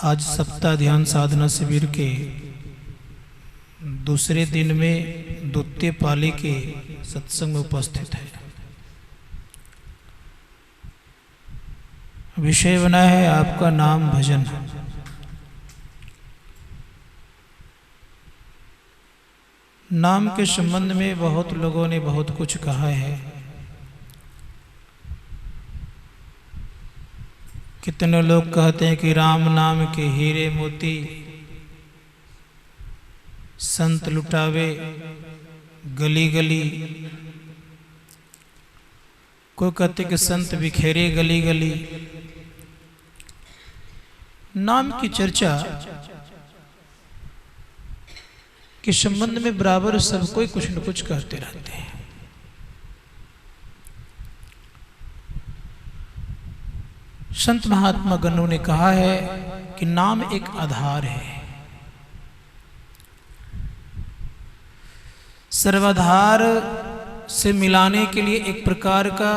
आज सप्ताह ध्यान साधना शिविर के दूसरे दिन में द्वितीय पाली के सत्संग में उपस्थित है। विषय बना है आपका नाम भजन। नाम के संबंध में बहुत लोगों ने बहुत कुछ कहा है। कितने लोग कहते हैं कि राम नाम के हीरे मोती संत लुटावे गली गली। कोई कहते कि संत बिखेरे गली गली। नाम की चर्चा के संबंध में बराबर सब कोई कुछ न कुछ कहते रहते हैं। संत महात्मा गणों ने कहा है कि नाम एक आधार है, सर्वाधार से मिलाने के लिए एक प्रकार का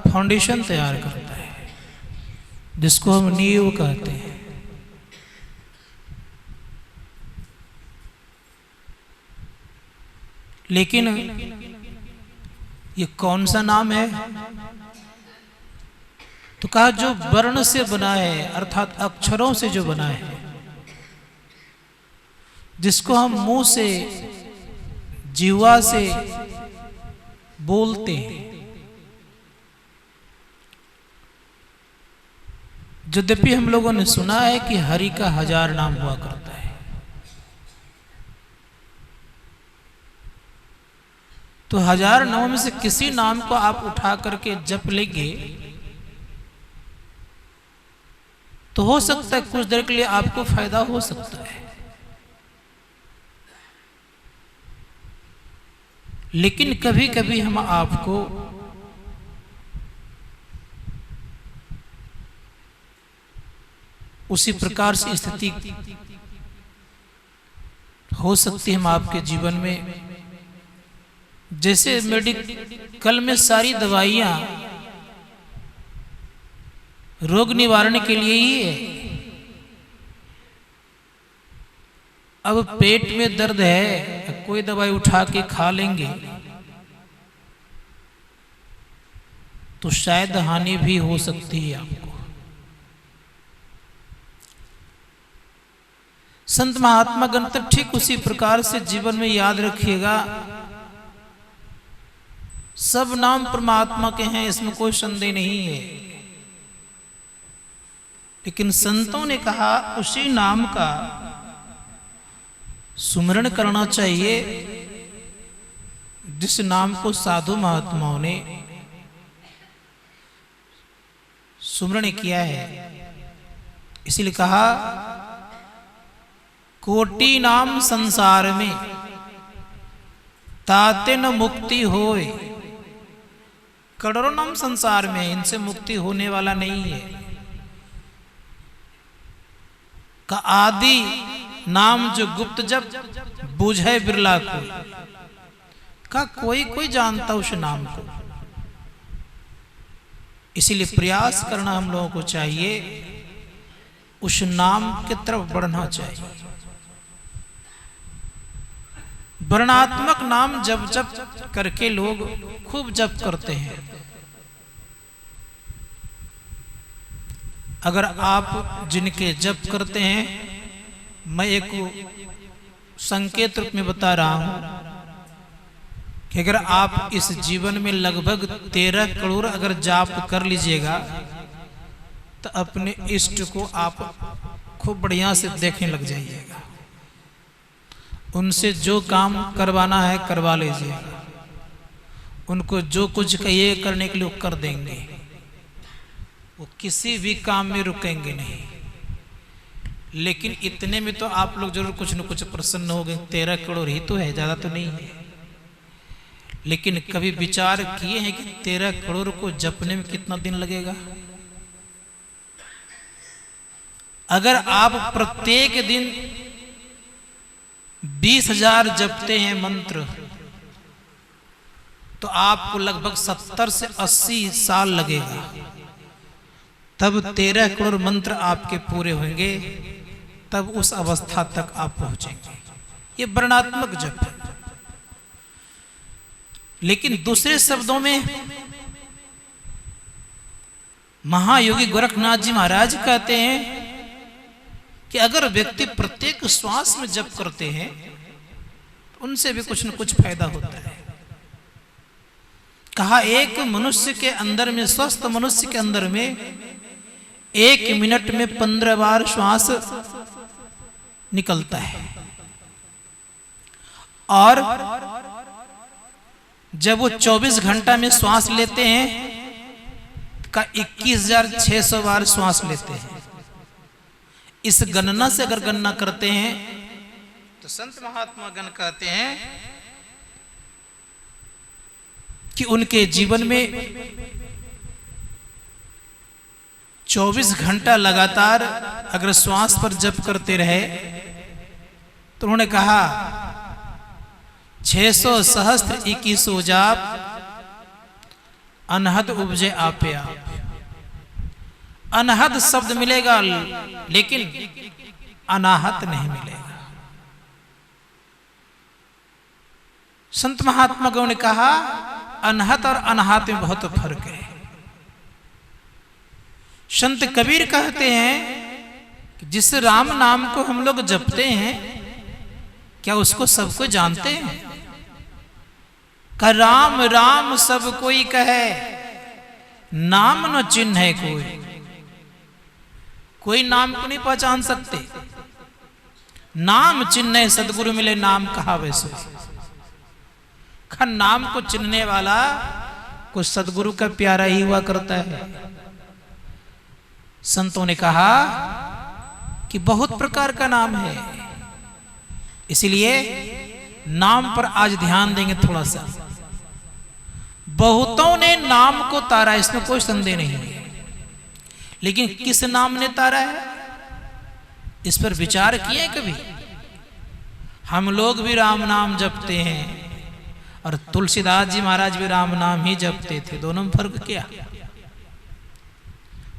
फाउंडेशन तैयार करता है, जिसको हम नींव कहते हैं। लेकिन ये कौन सा नाम है? तो कहा जो वर्ण से बना है, अर्थात अक्षरों से जो बना है, जिसको हम मुंह से जीवा से बोलते हैं। यद्यपि हम लोगों ने सुना है कि हरि का 1000 नाम हुआ करता है, तो 1000 नामों में से किसी नाम को आप उठा करके जप लेंगे तो हो सकता है कुछ देर के लिए आपको फायदा हो सकता है। लेकिन कभी कभी हम आपको उसी प्रकार से स्थिति हो सकती है हम आपके जीवन में, जैसे मेडिकल में सारी दवाइयां रोग निवारण के लिए ही है। अब पेट में दर्द है, कोई दवाई उठा के खा लेंगे तो शायद हानि भी हो सकती है आपको। संत महात्मा गण तक ठीक उसी प्रकार से जीवन में याद रखिएगा, सब नाम परमात्मा के हैं, इसमें कोई संदेह नहीं है। लेकिन संतों ने कहा उसी नाम का सुमरण करना चाहिए जिस नाम को साधु महात्माओं ने सुमरण किया है। इसीलिए कहा कोटि नाम संसार में ताते न मुक्ति होए। करोड़ों नाम संसार में, इनसे मुक्ति होने वाला नहीं है। का आदि नाम जो गुप्त जब बूझे बिरला को, का कोई कोई जानता उस नाम को। इसीलिए प्रयास करना हम लोगों को चाहिए, उस नाम की तरफ बढ़ना चाहिए। वर्णात्मक नाम जप जप करके लोग खूब जप करते हैं। अगर आप जिनके जप करते हैं, मैं एक संकेत रूप में बता रहा हूं कि अगर आप इस जीवन में लगभग 13 करोड़ अगर जाप कर लीजिएगा तो अपने इष्ट को आप खूब बढ़िया से देखने लग जाइएगा। उनसे जो काम करवाना है करवा लीजिएगा, उनको जो कुछ कहिए करने के लिए वो कर देंगे, वो किसी भी काम में रुकेंगे नहीं। लेकिन इतने में तो आप लोग जरूर कुछ न कुछ प्रसन्न हो गए। 13 करोड़ ही तो है, ज्यादा तो नहीं है। लेकिन कभी विचार किए हैं कि 13 करोड़ को जपने में कितना दिन लगेगा? अगर आप प्रत्येक दिन 20,000 जपते हैं मंत्र, तो आपको लगभग 70 से 80 साल लगेगा, तब 13 करोड़ मंत्र आपके पूरे होंगे। तब उस अवस्था तक आप पहुंचेंगे। ये वर्णात्मक जप है। लेकिन दूसरे शब्दों में महायोगी गोरखनाथ जी महाराज कहते हैं कि अगर व्यक्ति प्रत्येक श्वास में जप करते हैं तो उनसे भी कुछ न कुछ फायदा होता है। कहा एक मनुष्य के अंदर में, स्वस्थ मनुष्य के अंदर में 1 मिनट में 15 बार श्वास निकलता है, और जब वो 24 घंटा में श्वास लेते हैं का 21,600 बार श्वास लेते हैं। इस गणना से अगर गणना करते हैं तो संत महात्मा गण कहते हैं कि उनके जीवन में 24 घंटा लगातार अगर श्वास पर जप करते रहे तो उन्होंने कहा 600 सहस्त्र 21 जाप अनहद उपजे आपे आप। अनहद शब्द मिलेगा लेकिन अनाहत नहीं मिलेगा। संत महात्मा ने कहा अनहत और अनाहत में बहुत फर्क है। संत कबीर कहते हैं कि जिस राम नाम को हम लोग जपते हैं क्या उसको सबको जानते हैं? का राम राम सब कोई कहे, नाम न चिन्ह है कोई नाम को नहीं पहचान सकते। नाम चिन्ह सदगुरु मिले नाम कहा वैसे। नाम को चिन्हने वाला कुछ सदगुरु का प्यारा ही हुआ करता है। संतों ने कहा कि बहुत प्रकार का नाम है, इसलिए नाम पर आज ध्यान देंगे थोड़ा सा। बहुतों ने नाम को तारा, इसमें कोई संदेह नहीं है, लेकिन किस नाम ने तारा है इस पर विचार किए कभी? हम लोग भी राम नाम जपते हैं और तुलसीदास जी महाराज भी राम नाम ही जपते थे। दोनों में फर्क क्या?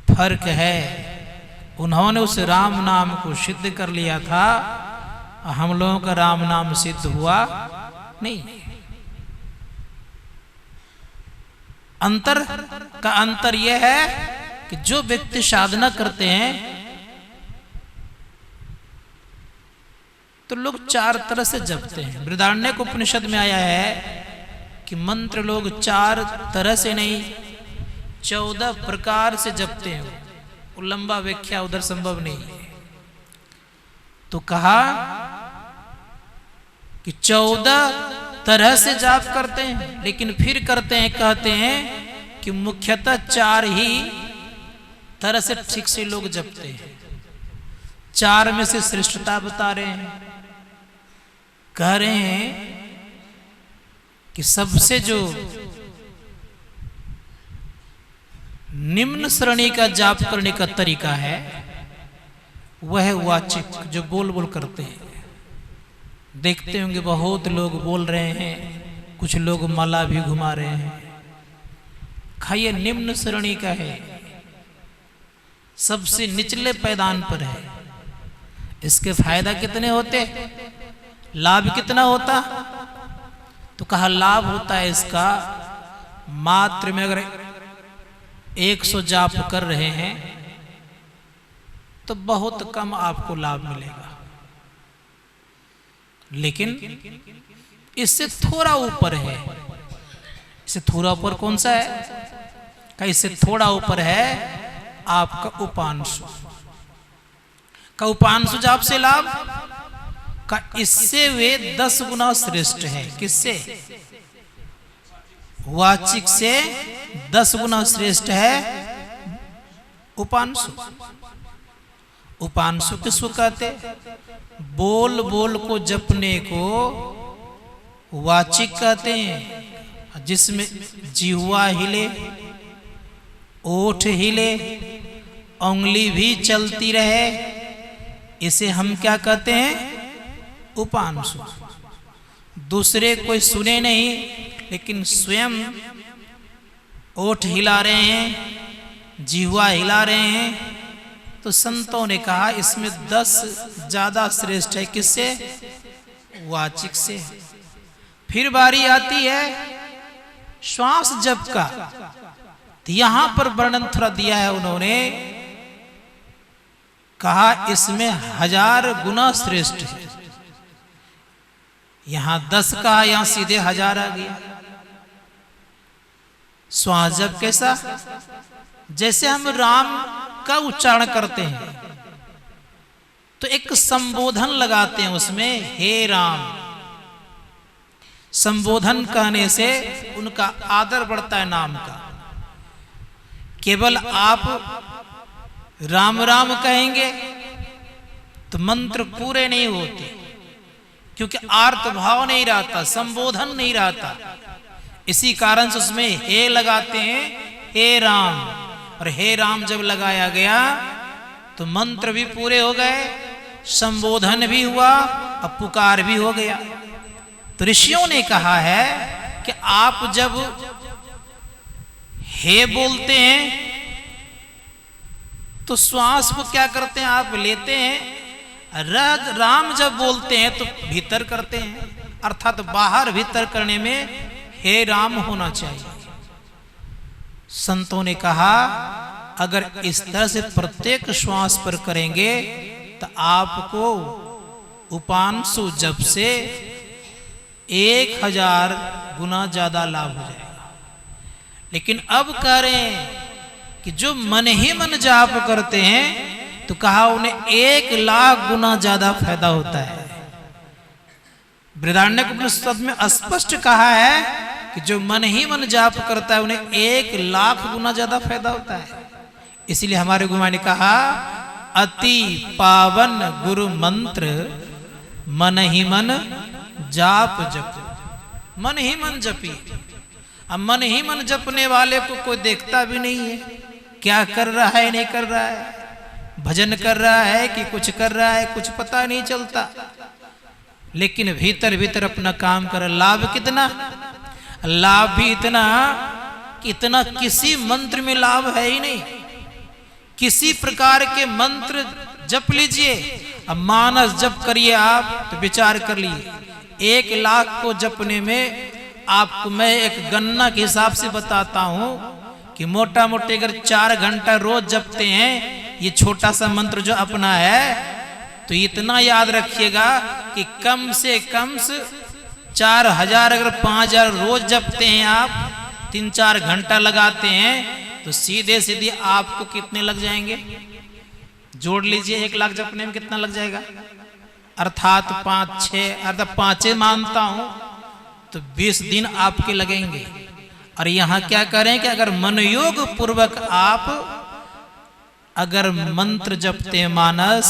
फर्क है उन्होंने उस राम नाम को सिद्ध कर लिया था, हम लोगों का राम नाम सिद्ध हुआ नहीं। अंतर का अंतर यह है कि जो व्यक्ति साधना करते हैं तो लोग 4 तरह से जपते हैं। बृहदारण्यक उपनिषद में आया है कि मंत्र लोग 4 तरह से नहीं 14 प्रकार से जपते हैं। वो लंबा व्याख्या उधर संभव नहीं है। तो कहा कि 14 तरह से जाप करते हैं, लेकिन फिर करते हैं, कहते हैं कि मुख्यतः 4 ही तरह से ठीक से लोग जपते हैं। 4 में से श्रेष्ठता बता रहे हैं। कह रहे हैं कि सबसे जो निम्न श्रेणी का जाप करने का तरीका है वह है वाचिक, जो बोल बोल करते हैं। देखते होंगे बहुत लोग बोल रहे हैं, कुछ लोग माला भी घुमा रहे हैं। खाइए निम्न श्रेणी का है, सबसे निचले पैदान पर है। इसके फायदा कितने होते, लाभ कितना होता? तो कहा लाभ होता है इसका, मात्र में अगर 100 जाप कर रहे हैं तो बहुत कम आपको लाभ मिलेगा। लेकिन इससे थोड़ा ऊपर है। इससे थोड़ा ऊपर कौन सा है? का इससे थोड़ा ऊपर है आपका उपांशु। का उपांशु जाप से लाभ का इससे वे 10 गुना श्रेष्ठ है। किससे? वाचिक से 10 गुना श्रेष्ठ है उपांशु। उपांशु किसको कहते? बोल बोल को जपने को वाचिक कहते हैं, जिसमें जिह्वा हिले, ओठ हिले, उंगली भी चलती रहे, इसे हम क्या कहते हैं? उपांशु। दूसरे कोई सुने नहीं, लेकिन स्वयं ओठ हिला रहे हैं, जिह्वा हिला रहे हैं, तो संतों ने कहा इसमें 10 ज्यादा श्रेष्ठ है। किससे? वाचिक से। फिर बारी आती है श्वास जप का। तो यहां पर वर्णन थोड़ा दिया है उन्होंने, कहा इसमें 1000 गुना श्रेष्ठ है। यहां 10 कहा, यहां सीधे 1000 आ गया। श्वास जप कैसा? जैसे हम राम का उच्चारण करते हैं तो एक संबोधन लगाते हैं उसमें, हे राम। संबोधन कहने से उनका आदर बढ़ता है नाम का। केवल आप राम राम कहेंगे तो मंत्र पूरे नहीं होते, क्योंकि आर्त भाव नहीं रहता, संबोधन नहीं रहता। इसी कारण से उसमें हे लगाते हैं, हे राम। और हे राम जब लगाया गया तो मंत्र भी पूरे हो गए, संबोधन भी हुआ और पुकार भी हो गया। तो ऋषियों ने कहा है कि आप जब हे बोलते हैं तो श्वास को क्या करते हैं? आप लेते हैं। राम जब बोलते हैं तो भीतर करते हैं, अर्थात बाहर भीतर करने में हे राम होना चाहिए। संतों ने कहा अगर इस तरह से प्रत्येक श्वास पर करेंगे तो आपको उपांशु जप से 1000 गुना ज्यादा लाभ हो जाएगा। लेकिन अब कह रहे हैं कि जो मन ही मन जाप करते हैं तो कहा उन्हें 1,00,000 गुना ज्यादा फायदा होता है। बृहदारण्यक में स्पष्ट कहा है कि जो मन ही मन जाप करता है उन्हें 1,00,000 गुना ज्यादा फायदा होता है। इसलिए हमारे गुरुओं ने कहा अति पावन गुरु मंत्र मन ही मन जाप जप। मन ही मन जपी। अब मन ही मन जपने वाले को कोई देखता भी नहीं है, क्या कर रहा है नहीं कर रहा है, भजन कर रहा है कि कुछ कर रहा है, कुछ पता नहीं चलता। लेकिन भीतर भीतर अपना काम कर। लाभ कितना? लाभ भी इतना कि इतना किसी मंत्र में लाभ है ही नहीं। किसी प्रकार के मंत्र जप लीजिए, अब मानस जप करिए आप तो विचार कर लिए 1,00,000 को जपने में आपको मैं एक गणना के हिसाब से बताता हूं कि मोटा मोटे अगर 4 घंटा रोज जपते हैं ये छोटा सा मंत्र जो अपना है, तो इतना याद रखिएगा कि कम से 4,000 अगर 5,000 रोज जपते हैं आप, 3-4 घंटा लगाते हैं तो सीधे सीधे आपको कितने लग जाएंगे? जोड़ लीजिए 1,00,000 जपने में कितना लग जाएगा, अर्थात 5-6 अर्थात 5 मानता हूं तो 20 दिन आपके लगेंगे। और यहां क्या करें कि अगर मनयोग पूर्वक आप अगर मंत्र जपते हैं मानस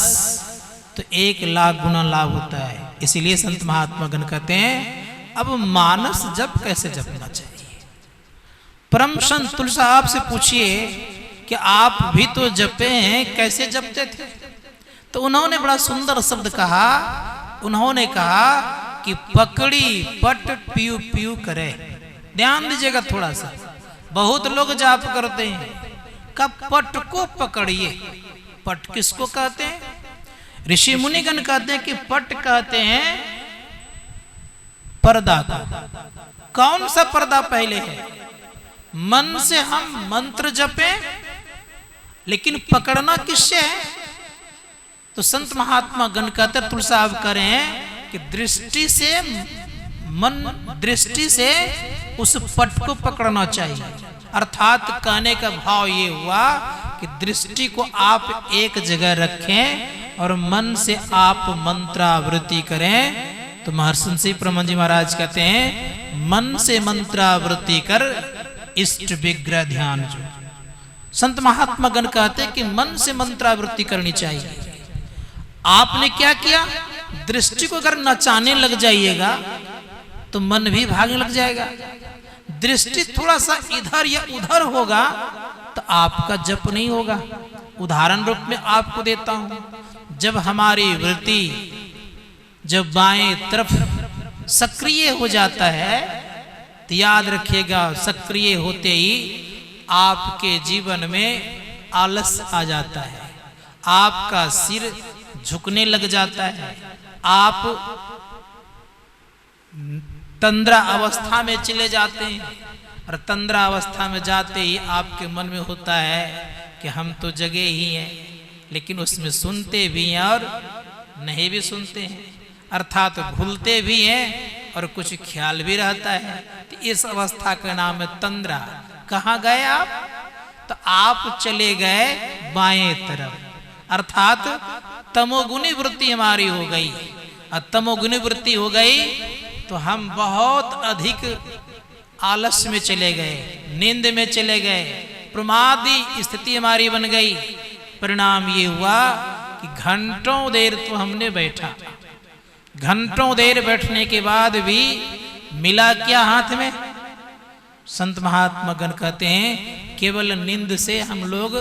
तो 1,00,000 गुना लाभ होता है। इसीलिए संत महात्मा गण कहते हैं अब मानस जप कैसे जपना चाहिए। परम संत तुलसी साहब से पूछिए कि आप भी तो जपे हैं, कैसे जपते थे? तो उन्होंने बड़ा सुंदर शब्द कहा। उन्होंने कहा कि पकड़ी पट पीयू पीयू करे। ध्यान दीजिएगा थोड़ा सा, बहुत लोग जाप करते हैं कब पट को पकड़िए। पट किसको कहते हैं? ऋषि मुनिगण कहते हैं कि पट कहते हैं पर्दा को। कौन सा पर्दा पहले है? मन से हम मंत्र जपे, लेकिन पकड़ना किससे है? तो संत महात्मा गण कहते तुलसी साहब करें कि दृष्टि से मन, दृष्टि से उस पट को पकड़ना चाहिए। अर्थात कहने का भाव ये हुआ कि दृष्टि को आप एक जगह रखें और मन से आप मंत्रावृत्ति करें। तो महर्षि श्री परम जी महाराज कहते हैं मन से मंत्रावृत्ति कर इष्ट विग्रह ध्यान जो। संत महात्मा गण कहते हैं कि मन से मंत्रावृत्ति करनी चाहिए। आपने क्या किया? दृष्टि को अगर नचाने लग जाइएगा तो मन भी भागने लग जाएगा। दृष्टि थोड़ा सा इधर या उधर होगा तो आपका जप नहीं होगा। उदाहरण रूप में आपको देता हूं, जब हमारी वृत्ति जब बाएं तरफ सक्रिय हो जाता है तो याद रखिएगा सक्रिय होते ही आपके जीवन में आलस आ जाता है। आपका सिर झुकने लग जाता है, आप तंद्रा अवस्था में चले जाते हैं। और तंद्रा अवस्था में जाते ही आपके मन में होता है कि हम तो जगे ही हैं, लेकिन उसमें सुनते भी हैं और नहीं भी सुनते हैं, अर्थात भूलते भी हैं और कुछ ख्याल भी रहता है। तो इस अवस्था का नाम है तंद्रा। कहाँ गए आप? तो आप चले गए बाएं तरफ, अर्थात तमोगुनी वृत्ति हमारी हो गई। और तमोगुनी वृत्ति हो गई तो हम बहुत अधिक आलस्य में चले गए, नींद में चले गए, प्रमादी स्थिति हमारी बन गई। परिणाम ये हुआ कि घंटों देर तो हमने बैठा, घंटों देर बैठने के बाद भी मिला क्या हाथ में? संत महात्मा गण कहते हैं केवल नींद से हम लोग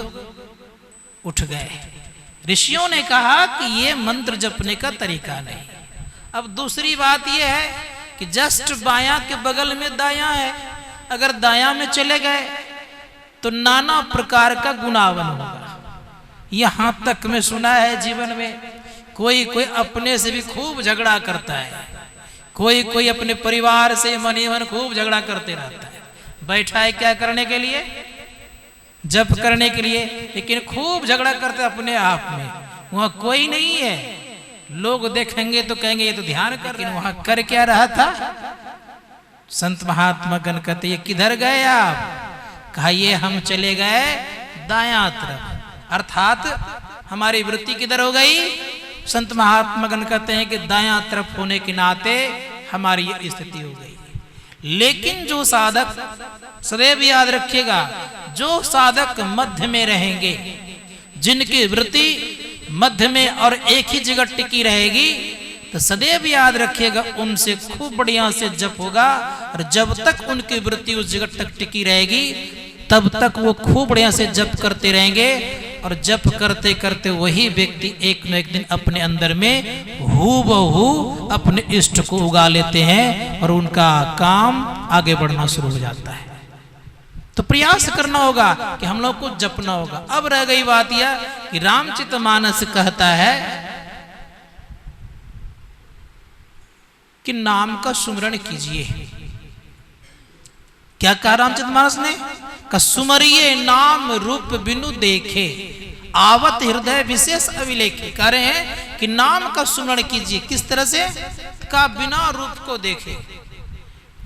उठ गए। ऋषियों ने कहा कि ये मंत्र जपने का तरीका नहीं। अब दूसरी बात यह है कि जस्ट बायां के बगल में दायां है, अगर दायां में चले गए तो नाना प्रकार का गुनावन होगा। यहां तक मैं सुना है जीवन में कोई कोई अपने से भी खूब झगड़ा करता है, कोई कोई अपने परिवार से मन ही मन खूब झगड़ा करते रहता है। बैठा है क्या करने के लिए? जप करने के लिए, लेकिन खूब झगड़ा करते अपने आप में। वहां कोई नहीं है, लोग देखेंगे तो कहेंगे ये तो ध्यान कर, लेकिन वहां कर क्या रहा था? संत महात्मा गण कहते ये किधर गए आप? कहा ये हम चले गए दायां तरफ, अर्थात हमारी वृत्ति किधर हो गई? संत महात्मा गण कहते हैं कि दायां तरफ होने के नाते हमारी ये स्थिति हो गई। लेकिन जो साधक, सदैव याद रखिएगा, जो साधक मध्य में रहेंगे, जिनकी वृत्ति मध्य में और एक ही जगह टिकी रहेगी, तो सदैव याद रखिएगा उनसे खूब बढ़िया से जप होगा। और जब तक उनकी वृत्ति उस जगह तक टिकी रहेगी तब तक वो खूब बढ़िया से जप करते रहेंगे। और जप करते करते वही व्यक्ति एक न एक दिन अपने अंदर में हूबहू अपने इष्ट को उगा लेते हैं और उनका काम आगे बढ़ना शुरू हो जाता है। तो प्रयास करना होगा कि हम लोग को जपना होगा। अब रह गई बात यह कि रामचरितमानस कहता है कि नाम का सुमरण कीजिए। क्या कहा रामचरितमानस ने? का सुमरिये नाम रूप बिनु देखे, आवत हृदय विशेष अभिलेखे। कह रहे हैं कि नाम का सुमरण कीजिए। किस तरह से? का बिना रूप को देखे,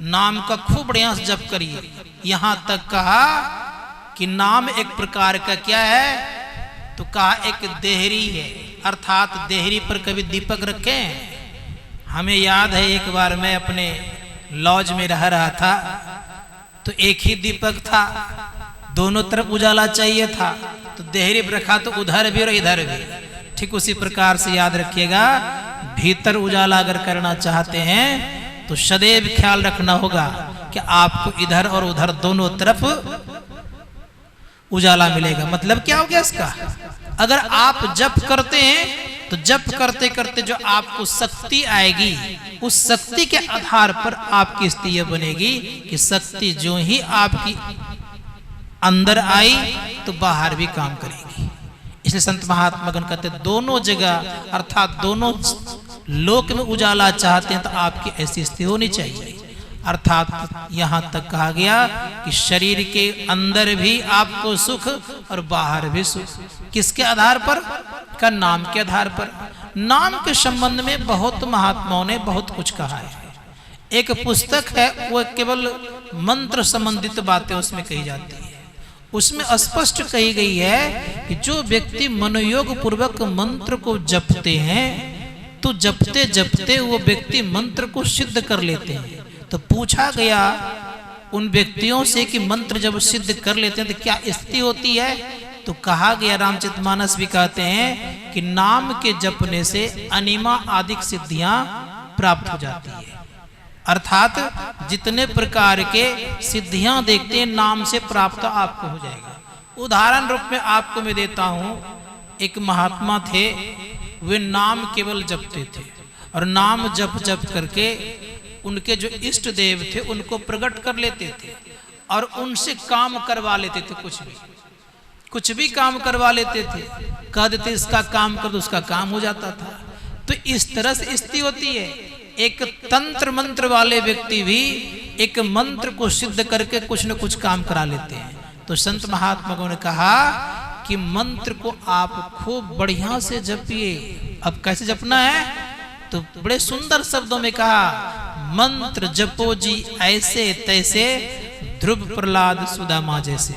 नाम का खूब बढ़िया से जप करिए। यहां तक कहा कि नाम एक प्रकार का क्या है? तो कहा एक देहरी है, अर्थात देहरी पर कभी दीपक रखे? हमें याद है एक बार मैं अपने लॉज में रह रहा था, तो एक ही दीपक था, दोनों तरफ उजाला चाहिए था, तो देहरी रखा तो उधर भी और इधर भी। ठीक उसी प्रकार से याद रखिएगा, भीतर उजाला अगर करना चाहते हैं तो सदैव ख्याल रखना होगा कि आपको इधर और उधर दोनों तरफ उजाला मिलेगा। मतलब क्या हो गया इसका? अगर आप जप करते हैं तो जप करते करते जो आपको शक्ति आएगी, उस शक्ति के आधार पर आपकी स्थिति यह बनेगी कि शक्ति जो ही आपकी अंदर आई तो बाहर भी काम करेगी। इसलिए संत महात्मा गण कहते दोनों जगह अर्थात दोनों लोक में उजाला चाहते हैं तो आपकी ऐसी स्थिति होनी चाहिए। अर्थात यहां तक कहा गया कि शरीर के अंदर भी आपको सुख और बाहर भी सुख। किसके आधार पर? का नाम के आधार पर। नाम के संबंध में बहुत महात्माओं ने बहुत कुछ कहा है। एक पुस्तक है, वो केवल मंत्र संबंधित बातें उसमें कही जाती है। उसमें स्पष्ट कही गई है कि जो व्यक्ति मनोयोग पूर्वक मंत्र को जपते हैं तो जपते जपते वो व्यक्ति मंत्र को सिद्ध कर लेते हैं। तो पूछा गया उन व्यक्तियों से कि मंत्र जब सिद्ध कर लेते हैं तो क्या स्थिति होती है? तो कहा गया, रामचरितमानस भी कहते हैं कि नाम के जपने से अनिमा आदि सिद्धियां प्राप्त हो जाती है। अर्थात जितने प्रकार के सिद्धियां देखते हैं नाम से प्राप्त आपको हो जाएगा। उदाहरण रूप में आपको मैं देता हूं, एक महात्मा थे, वे नाम केवल जपते थे और नाम जप जप करके उनके जो इष्ट देव थे उनको प्रकट कर लेते थे और उनसे काम करवा लेते थे। कुछ भी कुछ भी काम करवा लेते थे, कह देते इसका काम कर दो, उसका काम हो जाता था। तो इस तरह से स्थिति होती है। एक तंत्र मंत्र वाले व्यक्ति भी एक मंत्र को सिद्ध करके कुछ न कुछ काम करा लेते हैं। तो संत महात्माओं ने कहा कि मंत्र को आप खूब बढ़िया से जपिए। अब कैसे जपना है? तो बड़े सुंदर शब्दों में कहा, मंत्र जपो जी ऐसे तैसे, ध्रुव प्रहलाद सुदामा जैसे।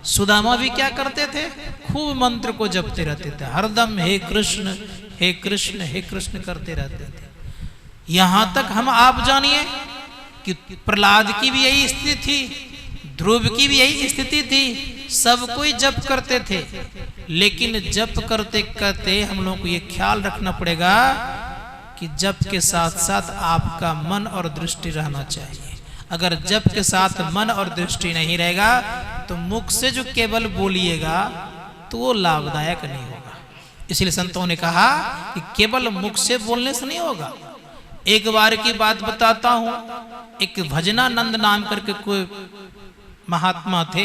सुदामा भी क्या करते थे? खूब मंत्र को जपते रहते थे, हरदम हे कृष्ण हे कृष्ण हे कृष्ण करते रहते थे। यहां तक हम आप जानिए कि प्रहलाद की भी यही स्थिति थी, ध्रुव की भी यही स्थिति थी। सब कोई जप करते थे, लेकिन जप करते करते हम लोगों को ये ख्याल रखना पड़ेगा कि जप के साथ साथ आपका मन और दृष्टि रहना चाहिए। अगर जप के साथ मन और दृष्टि नहीं रहेगा तो मुख से जो केवल बोलिएगा तो वो लाभदायक नहीं होगा। इसलिए संतों ने कहा कि केवल मुख से बोलने से नहीं होगा। एक बार की बात बताता हूं, एक भजनानंद नाम करके कोई महात्मा थे,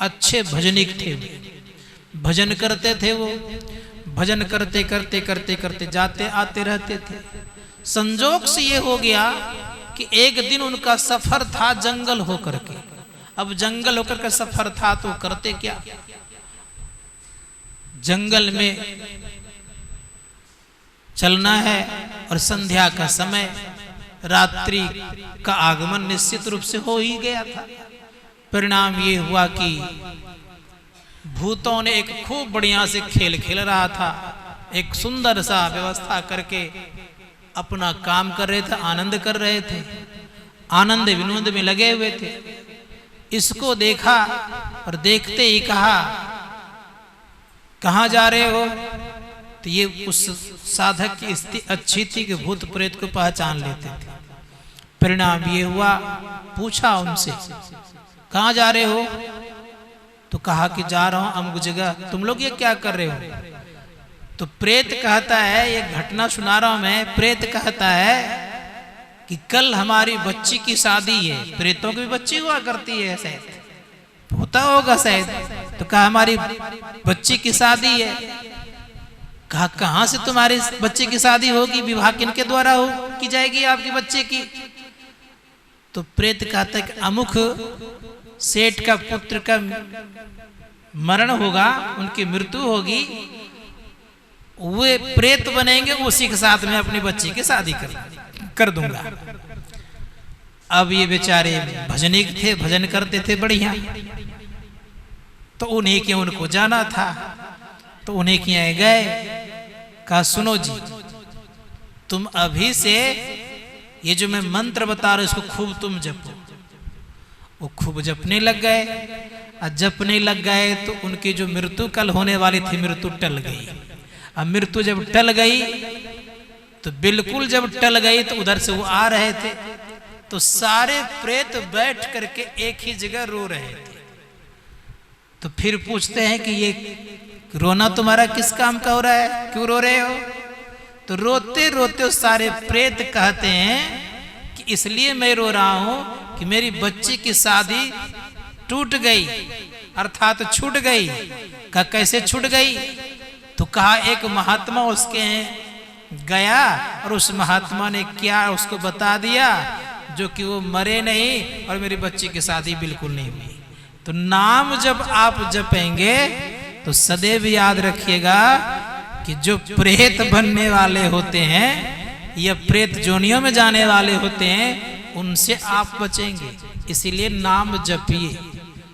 अच्छे भजनिक थे, भजन करते थे। वो भजन करते करते करते करते जाते आते रहते थे। संजोग से ये हो गया कि एक दिन उनका सफर था जंगल होकर के। अब जंगल होकर के सफर था तो करते क्या, जंगल में चलना है और संध्या का समय, रात्रि का आगमन निश्चित रूप से हो ही गया था। परिणाम ये हुआ कि भूतों ने एक खूब बढ़िया से खेल खेल रहा था। एक सुंदर सा व्यवस्था करके अपना काम कर रहे थे, आनंद कर रहे थे, आनंद विनोद में लगे हुए थे। इसको देखा और देखते ही कहा, कहाँ जा रहे हो? तो ये उस साधक की स्थिति अच्छी थी कि भूत प्रेत को पहचान लेते थे। परिणाम ये हुआ, पूछा उनसे कहाँ जा रहे हो? तो कहा कि जा रहा हूं अमुक जगह। तुम लोग ये क्या कर रहे हो? तो प्रेत कहता है, ये घटना सुना रहा हूं मैं, प्रेत कहता है कि कल हमारी बच्ची की शादी है। प्रेतों की भी बच्ची हुआ करती है, शायद होता होगा शायद। तो कहा हमारी बच्ची की शादी है। कहा कहां से तुम्हारी बच्चे की शादी होगी? विवाह किनके द्वारा हो की जाएगी आपकी बच्चे की? तो प्रेत कहता है कि अमुक सेठ का पुत्र का मरण होगा, उनकी मृत्यु होगी, वे प्रेत बनेंगे, उसी के साथ में अपनी बच्ची की शादी कर दूंगा। अब ये बेचारे भजनिक थे, भजन करते थे बढ़िया, तो उन्हीं के उनको जाना था। तो उन्हीं के यहाँ गए, कहा सुनो जी, तुम अभी से ये जो मैं मंत्र बता रहा हूं इसको खूब तुम जपो। वो खूब जपने लग गए। और जपने लग गए तो उनकी जो मृत्यु कल होने वाली थी, मृत्यु टल गई। अब मृत्यु जब टल गई तो बिल्कुल जब टल गई तो उधर से वो आ रहे थे, तो सारे प्रेत बैठ करके एक ही जगह रो रहे थे। तो फिर पूछते हैं कि ये रोना तुम्हारा किस काम का हो रहा है, क्यों रो रहे हो? तो रोते रोते सारे प्रेत कहते हैं कि इसलिए मैं रो रहा हूं कि मेरी बच्ची की शादी टूट गई, अर्थात छूट गई। कहा कैसे छूट गई? तो कहा एक महात्मा उसके गया और उस महात्मा ने क्या उसको बता दिया जो कि वो मरे नहीं और मेरी बच्ची की शादी बिल्कुल नहीं हुई। तो नाम जब आप जपेंगे तो सदैव याद रखिएगा कि जो प्रेत बनने वाले होते हैं या प्रेत जोनियों में जाने वाले होते हैं उनसे आप बचेंगे। इसीलिए नाम जपिए।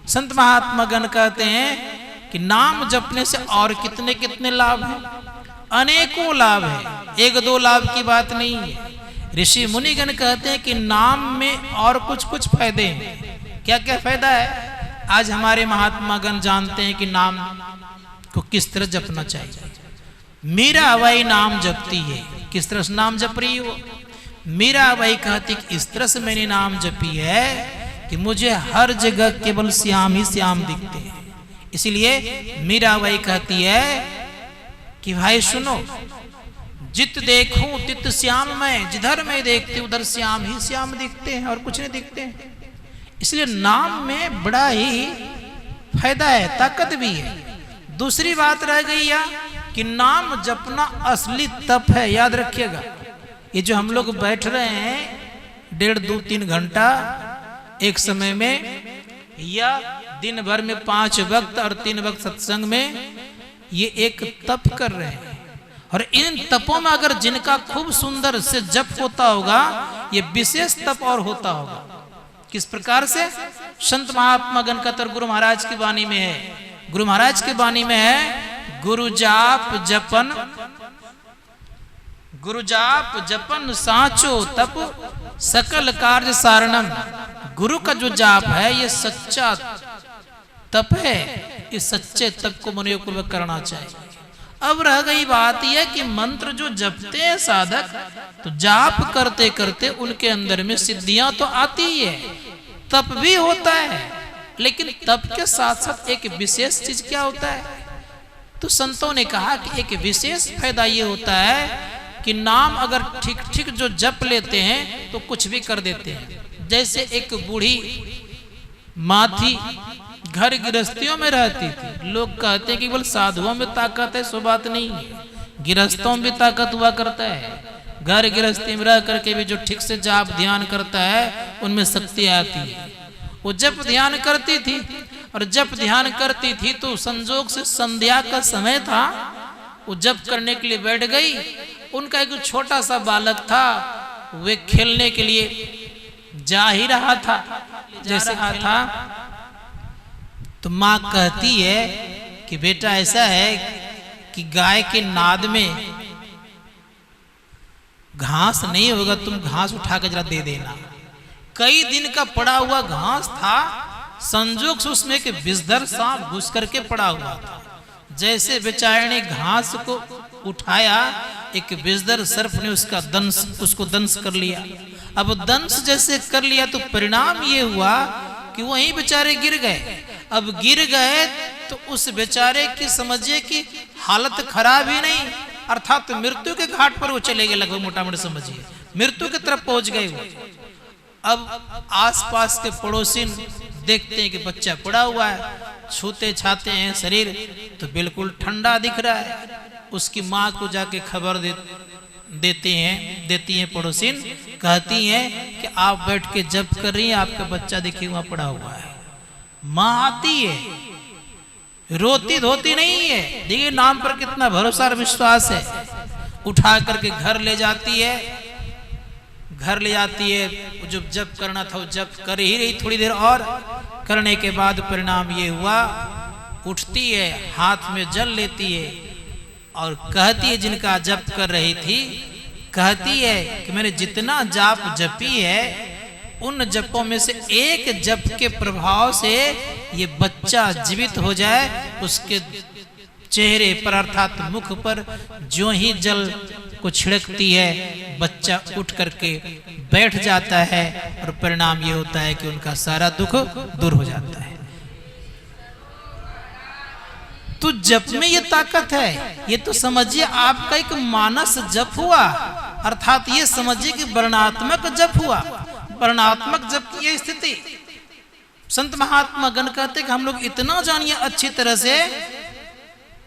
संत महात्मा गण कहते हैं कि नाम जपने से और कितने कितने लाभ हैं, अनेकों लाभ हैं, एक दो लाभ की बात नहीं है। ऋषि मुनिगण कहते हैं कि नाम में और कुछ कुछ फायदे हैं। क्या क्या फायदा है? आज हमारे महात्मा गण जानते हैं कि नाम को किस तरह जपना चाहिए। मीराबाई नाम जपती है, किस तरह से नाम जप रही हो? मीराबाई कहती कि इस तरह से मैंने नाम जपी है कि मुझे हर जगह केवल श्याम ही श्याम दिखते हैं। इसलिए मीराबाई कहती है कि भाई सुनो, जित देखूं तित श्याम मैं, जिधर मैं देखती उधर श्याम ही श्याम दिखते हैं और कुछ नहीं दिखते हैं। इसलिए नाम में बड़ा ही फायदा है, ताकत भी है। दूसरी बात रह गई यह कि नाम जपना असली तप है, याद रखिएगा। ये जो हम लोग बैठ रहे हैं 1.5, 2, 3 घंटा एक समय में, या दिन भर में 5 वक्त और 3 वक्त सत्संग में, ये एक तप कर रहे हैं। और इन तपों में अगर जिनका खूब सुंदर से जप होता होगा, ये विशेष तप और होता होगा। किस प्रकार से? संत महात्मा गणकतर गुरु महाराज की वाणी में है, गुरु महाराज की वाणी में है, गुरु जाप जपन साचो तप सकल कार्य सारणम। गुरु का जो जाप है ये सच्चा तप है, इस सच्चे तप को मनोयोगपूर्वक करना चाहिए। अब रह गई बात यह कि मंत्र जो जपते हैं साधक, तो जाप करते करते उनके अंदर में सिद्धियां तो आती ही है, तप भी होता है, लेकिन तप के साथ साथ एक विशेष चीज क्या होता है? तो संतों ने कहा कि एक विशेष फायदा ये होता है कि नाम अगर ठीक ठीक जो जप लेते हैं तो कुछ भी कर देते हैं। जैसे एक बूढ़ी माँ थी, घर गृहस्थियों में रहती थी। लोग कहते हैं कि केवल साधुओं में ताकत है, सो बात नहीं है, गृहस्थों में भी ताकत हुआ करता है। घर गृहस्थी में रह करके भी जो ठीक से जाप ध्यान करता है उनमें शक्ति आती है। वो जप ध्यान करती थी, और जप ध्यान करती थी तो संजोग से संध्या का समय था, वो जप करने के लिए बैठ गई। उनका एक छोटा सा बालक था, वे खेलने के लिए जा ही रहा था, जैसे था तो माँ कहती है कि बेटा ऐसा है कि गाय के नाद में घास नहीं होगा, तुम घास उठा कर जरा दे देना। कई दिन का पड़ा हुआ घास था, संजोग से उसमें एक विषधर सांप घुस करके पड़ा हुआ था। जैसे बेचारे ने घास को उठाया, एक विषधर सर्प ने उसको दंश कर लिया। अब दंश जैसे कर लिया तो परिणाम ये हुआ कि वहीं बेचारे गिर गए। अब गिर गए तो उस बेचारे की समझिए कि हालत खराब ही नहीं, अर्थात तो मृत्यु के घाट पर वो चले गए, लगभग मोटा मोटा समझिए मृत्यु की तरफ पहुंच गए वो। अब आसपास के पड़ोसी देखते हैं कि बच्चा पड़ा हुआ है, छूते छाते हैं शरीर तो बिल्कुल ठंडा दिख रहा है। उसकी माँ को जाके खबर देती हैं पड़ोसी, कहती हैं कि आप बैठ के जप कर रही हैं, आपका बच्चा देखिए वहां पड़ा हुआ है। माँ आती है, रोती धोती नहीं है, देखिए नाम पर कितना भरोसा और विश्वास है। उठा करके घर ले जाती है, जो जप करना था वो जप कर ही रही। थोड़ी देर और करने के बाद परिणाम ये हुआ, उठती है, हाथ में जल लेती है और कहती है, जिनका जप कर रही थी, कहती है कि मैंने जितना जाप जपी है उन जपों में से एक जप के प्रभाव से ये बच्चा जीवित हो जाए। उसके चेहरे पर अर्थात मुख पर जो ही जल को छिड़कती है, बच्चा उठ करके बैठ जाता है और परिणाम ये होता है कि उनका सारा दुख दूर हो जाता है। तो जप में ये ताकत है, ये तो समझिए आपका एक मानस जप हुआ, अर्थात ये समझिए कि वर्णात्मक जप हुआ। वर्णात्मक जप की ये स्थिति संत महात्मा गण कहते कि हम लोग इतना जानिए अच्छी तरह से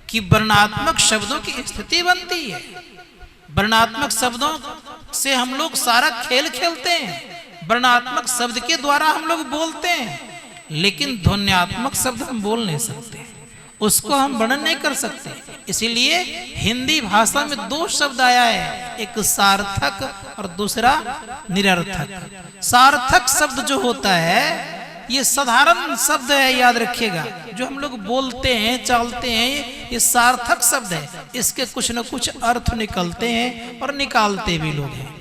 कि वर्णात्मक शब्दों की स्थिति बनती है। वर्णात्मक शब्दों से हम लोग सारा खेल खेलते हैं, वर्णात्मक शब्द के द्वारा हम लोग बोलते हैं, लेकिन ध्वन्यात्मक शब्द हम बोल नहीं सकते, उसको हम वर्णन नहीं कर सकते। इसीलिए हिंदी भाषा में 2 शब्द आया है, एक सार्थक और दूसरा निरर्थक। सार्थक शब्द जो होता है ये साधारण शब्द है, याद रखिएगा, जो हम लोग बोलते हैं चलते हैं, ये सार्थक शब्द है, इसके कुछ न कुछ अर्थ निकलते हैं और निकालते भी लोग हैं।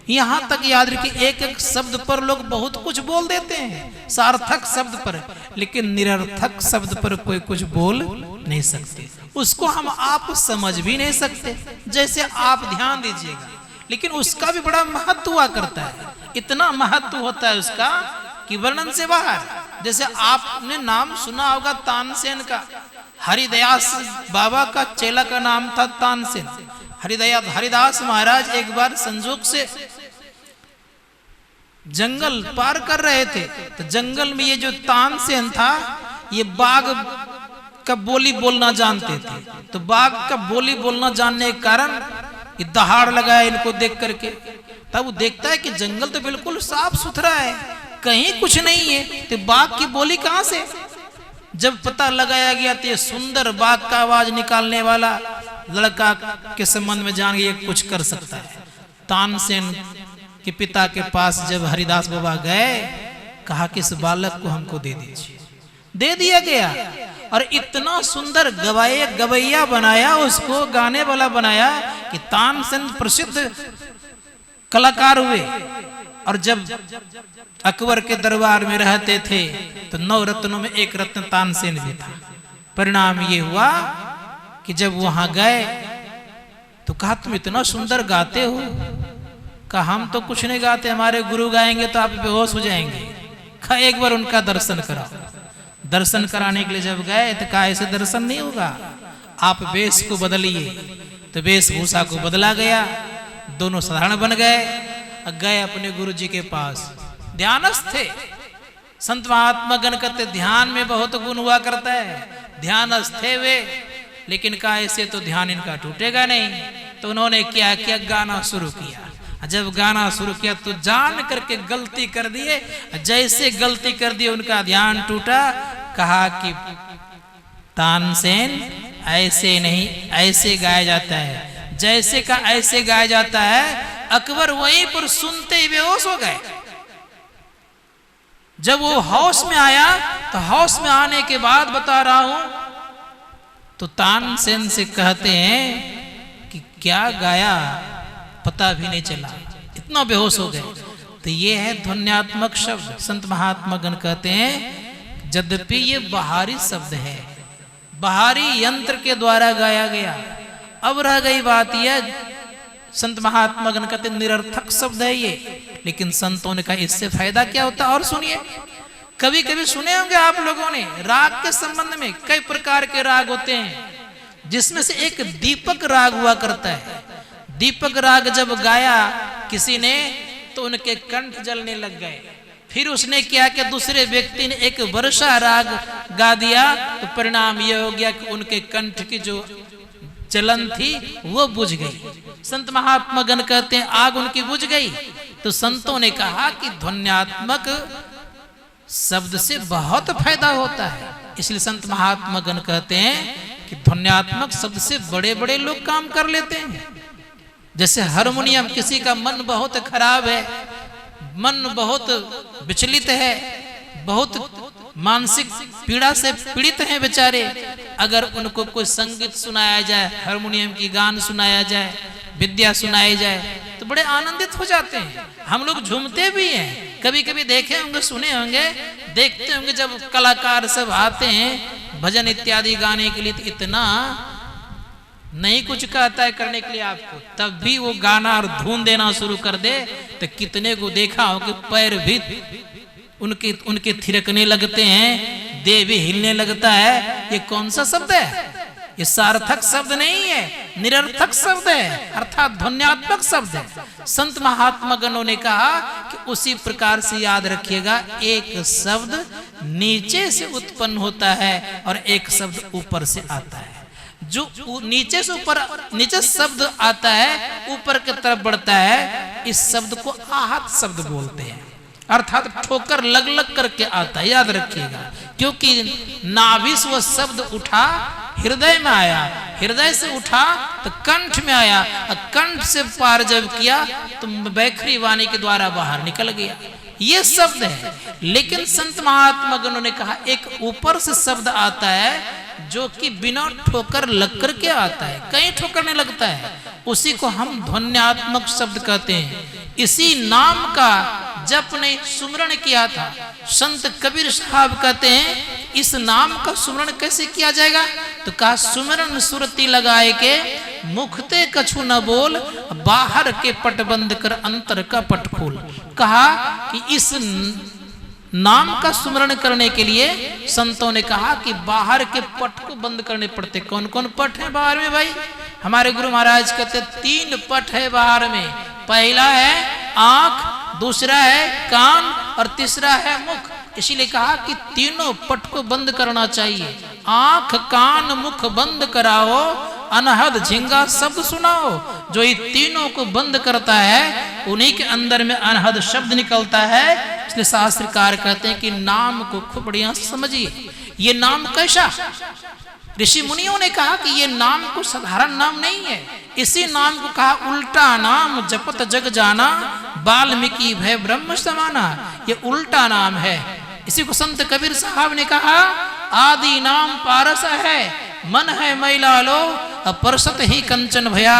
यहाँ तक याद रखिए एक एक शब्द पर लोग बहुत कुछ बोल देते हैं, सार्थक शब्द पर, लेकिन निरर्थक शब्द पर कोई कुछ बोल नहीं सकते, उसको हम आप समझ भी नहीं सकते। जैसे आप ध्यान दीजिएगा, लेकिन उसका भी बड़ा महत्व हुआ करता है, इतना महत्व होता है उसका कि वर्णन से बाहर। जैसे आपने नाम सुना होगा तानसेन का, हरिदयास बाबा का चेला का नाम था तानसेन। हरिदास महाराज एक बार संजोग से जंगल पार कर रहे थे, तो जंगल में ये जो तानसेन था ये बाघ का बोली बोलना जानते थे। तो बाघ का बोली बोलना जानने के कारण ये दहाड़ लगाया इनको देख करके। तब वो देखता है कि जंगल तो बिल्कुल साफ सुथरा है, कहीं कुछ नहीं है, तो बाघ की बोली कहां से? जब पता लगाया गया तो ये सुंदर बाघ का आवाज निकालने वाला लड़का के संबंध में जान गया कुछ कर सकता है। तानसेन के पिता के पास जब हरिदास बाबा गए, कहा कि इस बालक को हमको दे दीजिए। दे दिया गया और इतना सुंदर गवैया बनाया, उसको गाने वाला बनाया कि तानसेन प्रसिद्ध कलाकार हुए। और जब अकबर के दरबार में रहते थे तो 9 रत्नों में एक रत्न तानसेन भी था। परिणाम ये हुआ कि जब वहां गए तो कहा तुम इतना सुंदर गाते हो। कहा हम तो कुछ नहीं गाते, हमारे गुरु गाएंगे तो आप बेहोश हो जाएंगे। कहा एक बार उनका दर्शन कराओ। दर्शन कराने के लिए जब गए तो कहा ऐसे दर्शन नहीं होगा, आप वेश को बदलिए। तो वेशभूषा को बदला गया, दोनों साधारण बन गए। गए अपने गुरु जी के पास, ध्यानस्थ थे। संत महात्मा गण कहते ध्यान में बहुत गुण हुआ करता है, ध्यानस्थ थे वे। लेकिन कहा ऐसे तो ध्यान इनका टूटेगा नहीं। तो उन्होंने क्या किया, गाना शुरू किया। जब गाना शुरू किया तो जान करके गलती कर दिए। जैसे गलती कर दी उनका ध्यान टूटा। कहा कि तानसेन ऐसे नहीं, ऐसे गाया जाता है। जैसे का ऐसे गाया जाता है। अकबर वहीं पर सुनते ही बेहोश हो गए। जब वो होश में आया तो होश में आने के बाद बता रहा हूं तो तानसेन से कहते हैं कि क्या गाया पता भी नहीं चला, इतना बेहोश हो गए। तो ये है ध्वन्यात्मक शब्द। संत महात्मा गण कहते हैं यद्यपि ये बाहरी शब्द है, बाहरी यंत्र के द्वारा गाया गया। अब रह गई बात यह, संत महात्मा गण कहते निरर्थक शब्द है ये। लेकिन संतों ने कहा इससे फायदा क्या होता है। और सुनिए, कभी कभी सुने होंगे आप लोगों ने राग के संबंध में कई प्रकार के राग होते हैं, जिसमें से एक दीपक राग हुआ करता है। दीपक राग जब गाया किसी ने तो उनके कंठ जलने लग गए। फिर उसने क्या कि दूसरे व्यक्ति ने एक वर्षा राग गा दिया तो परिणाम यह हो गया कि उनके कंठ की जो जलन थी वो बुझ गई। संत महात्मा गण कहते हैं आग उनकी बुझ गई। तो संतों ने कहा कि ध्वन्यात्मक शब्द से बहुत फायदा होता है। इसलिए संत महात्मा गण कहते हैं कि ध्वन्यात्मक शब्द से बड़े बड़े लोग काम कर लेते हैं। जैसे हारमोनियम, किसी का मन बहुत खराब है, मन बहुत विचलित है, बहुत मानसिक पीड़ा से पीड़ित हैं बेचारे, अगर उनको कोई संगीत सुनाया जाए, हारमोनियम की गान सुनाया जाए, विद्या सुनाई जाए तो बड़े आनंदित हो जाते हैं। हम लोग झूमते भी हैं। कभी कभी देखे होंगे, सुने होंगे, देखते होंगे जब कलाकार सब आते हैं भजन इत्यादि गाने के लिए तो इतना नहीं कुछ कहता है करने के लिए आपको, तब भी वो गाना और धुन देना शुरू कर दे तो कितने को देखा हो कि पैर भी उनके थिरकने लगते हैं, देह भी हिलने लगता है। ये कौन सा शब्द है? ये सार्थक शब्द नहीं है, निरर्थक शब्द है, अर्थात ध्वन्यात्मक शब्द है। संत महात्मा गणों ने कहा कि उसी प्रकार से याद रखिएगा, एक शब्द नीचे से उत्पन्न होता है और एक शब्द ऊपर से आता है। जो नीचे से ऊपर, नीचे शब्द आता है ऊपर की तरफ बढ़ता है, इस शब्द को आहत शब्द बोलते हैं, अर्थात ठोकर लग लग करके आता है। याद रखिएगा, क्योंकि नाभि से वह शब्द उठा हृदय में आया, हृदय से उठा तो कंठ में आया, और कंठ से पार जब किया तो बैखरी वाणी के द्वारा बाहर निकल गया। ये शब्द है। लेकिन संत महात्मा गणों ने कहा एक ऊपर से शब्द आता है जो कि बिना ठोकर लग कर के आता है, कहीं ठोकर नहीं लगता है, उसी को हम ध्वन्यात्मक शब्द कहते हैं। इसी नाम का जप ने सुमरण किया था। संत कबीर साहब कहते हैं इस नाम का सुमरण कैसे किया जाएगा? तो कहा सुमरण सुरती लगाए के मुखते कछु न बोल, बाहर के पट बंद कर अंतर का पट खोल। कहा कि इस नाम का सुमरण करने के लिए संतों ने कहा कि बाहर के पट को बंद करने पड़ते। कौन कौन पट है बाहर में भाई? हमारे गुरु महाराज कहते 3 पट है बाहर में। पहला है आंख, दूसरा है कान और तीसरा है मुख। इसीलिए कहा कि तीनों पट को बंद करना चाहिए। आंख कान मुख बंद कराओ, अनहद झिंगा शब्द सुनाओ। जो ये तीनों को बंद करता है उन्हीं के अंदर में अनहद शब्द निकलता है। इसलिए शास्त्रकार कहते हैं कि नाम को खूब बढ़िया समझिए। ये नाम कैसा? ऋषि मुनियों ने कहा कि ये नाम को साधारण नाम नहीं है। इसी नाम को कहा उल्टा नाम जपत जग जाना, वाल्मीकि भय ब्रह्म समाना। ये उल्टा नाम है। इसी को संत कबीर साहब ने कहा आदि नाम पारस है, मन है मैला लो, अपरसत ही कंचन भया,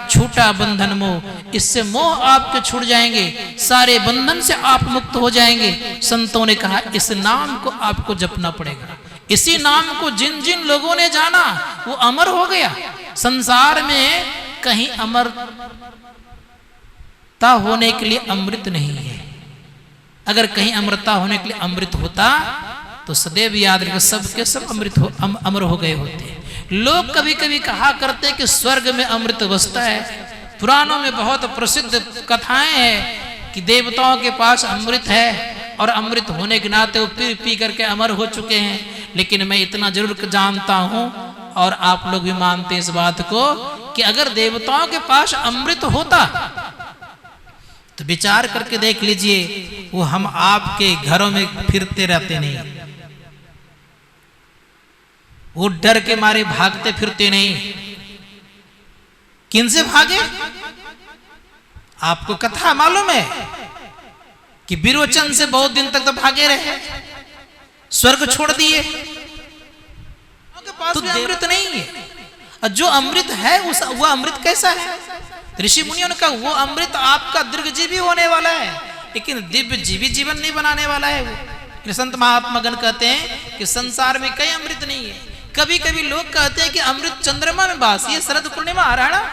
छूटा बंधन मोह। इससे मोह आपके छूट जाएंगे, सारे बंधन से आप मुक्त हो जाएंगे। संतों ने कहा इस नाम को आपको जपना पड़ेगा। इसी नाम को जिन जिन लोगों ने जाना वो अमर हो गया। संसार में कहीं अमरता होने के लिए अमृत नहीं है। अगर कहीं अमरता होने के लिए अमृत होता तो सदैव याद रखें सबके सब अमर हो गए होते। लोग कभी कभी कहा करते कि स्वर्ग में अमृत बसता है। पुराणों में बहुत प्रसिद्ध कथाएं हैं कि देवताओं के पास अमृत है और अमृत होने के नाते वो पी पी करके अमर हो चुके हैं। लेकिन मैं इतना जरूर जानता हूं और आप लोग भी मानते हैं इस बात को कि अगर देवताओं के पास अमृत होता तो विचार करके देख लीजिए, वो हम आपके घरों में फिरते रहते नहीं, वो डर के मारे भागते फिरते नहीं। किनसे भागे? आपको कथा मालूम है कि विरोचन से बहुत दिन तक तो भागे रहे, स्वर्ग छोड़ दिए। तो अमृत नहीं है, और जो अमृत है वो अमृत कैसा है? ऋषि मुनियों ने कहा वो अमृत आपका दीर्घजीवी होने वाला है, लेकिन दिव्य जीवी जीवन नहीं बनाने वाला है वो। संत महात्मा गण कहते हैं कि संसार में कई अमृत नहीं है। कभी कभी लोग कहते हैं कि अमृत चंद्रमा में बास, ये शरद पूर्णिमा आ रहा है ना,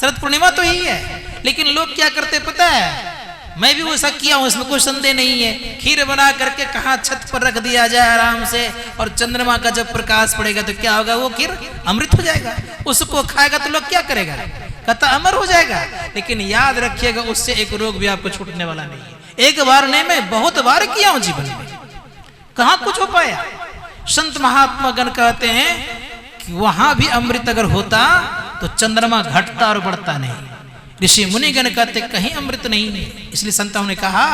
शरद पूर्णिमा तो ही है। लेकिन लोग क्या करते पता है, मैं भी वैसा किया हूं, इसमें कोई संदेह नहीं है। खीर बना करके कहाँ छत पर रख दिया जाए आराम से, और चंद्रमा का जब प्रकाश पड़ेगा तो क्या होगा, वो खीर अमृत हो जाएगा। उसको खाएगा तो लोग क्या करेगा, कहता अमर हो जाएगा। लेकिन याद रखिएगा उससे एक रोग भी आपको छूटने वाला नहीं है। एक बार नहीं, मैं बहुत बार किया हूं जीवन में, कहां कुछ हो पाया। संत महात्मा गण कहते हैं कि वहां भी अमृत अगर होता तो चंद्रमा घटता और बढ़ता नहीं। ऋषि मुनिगण कहते कहीं अमृत नहीं है। इसलिए संतों ने कहा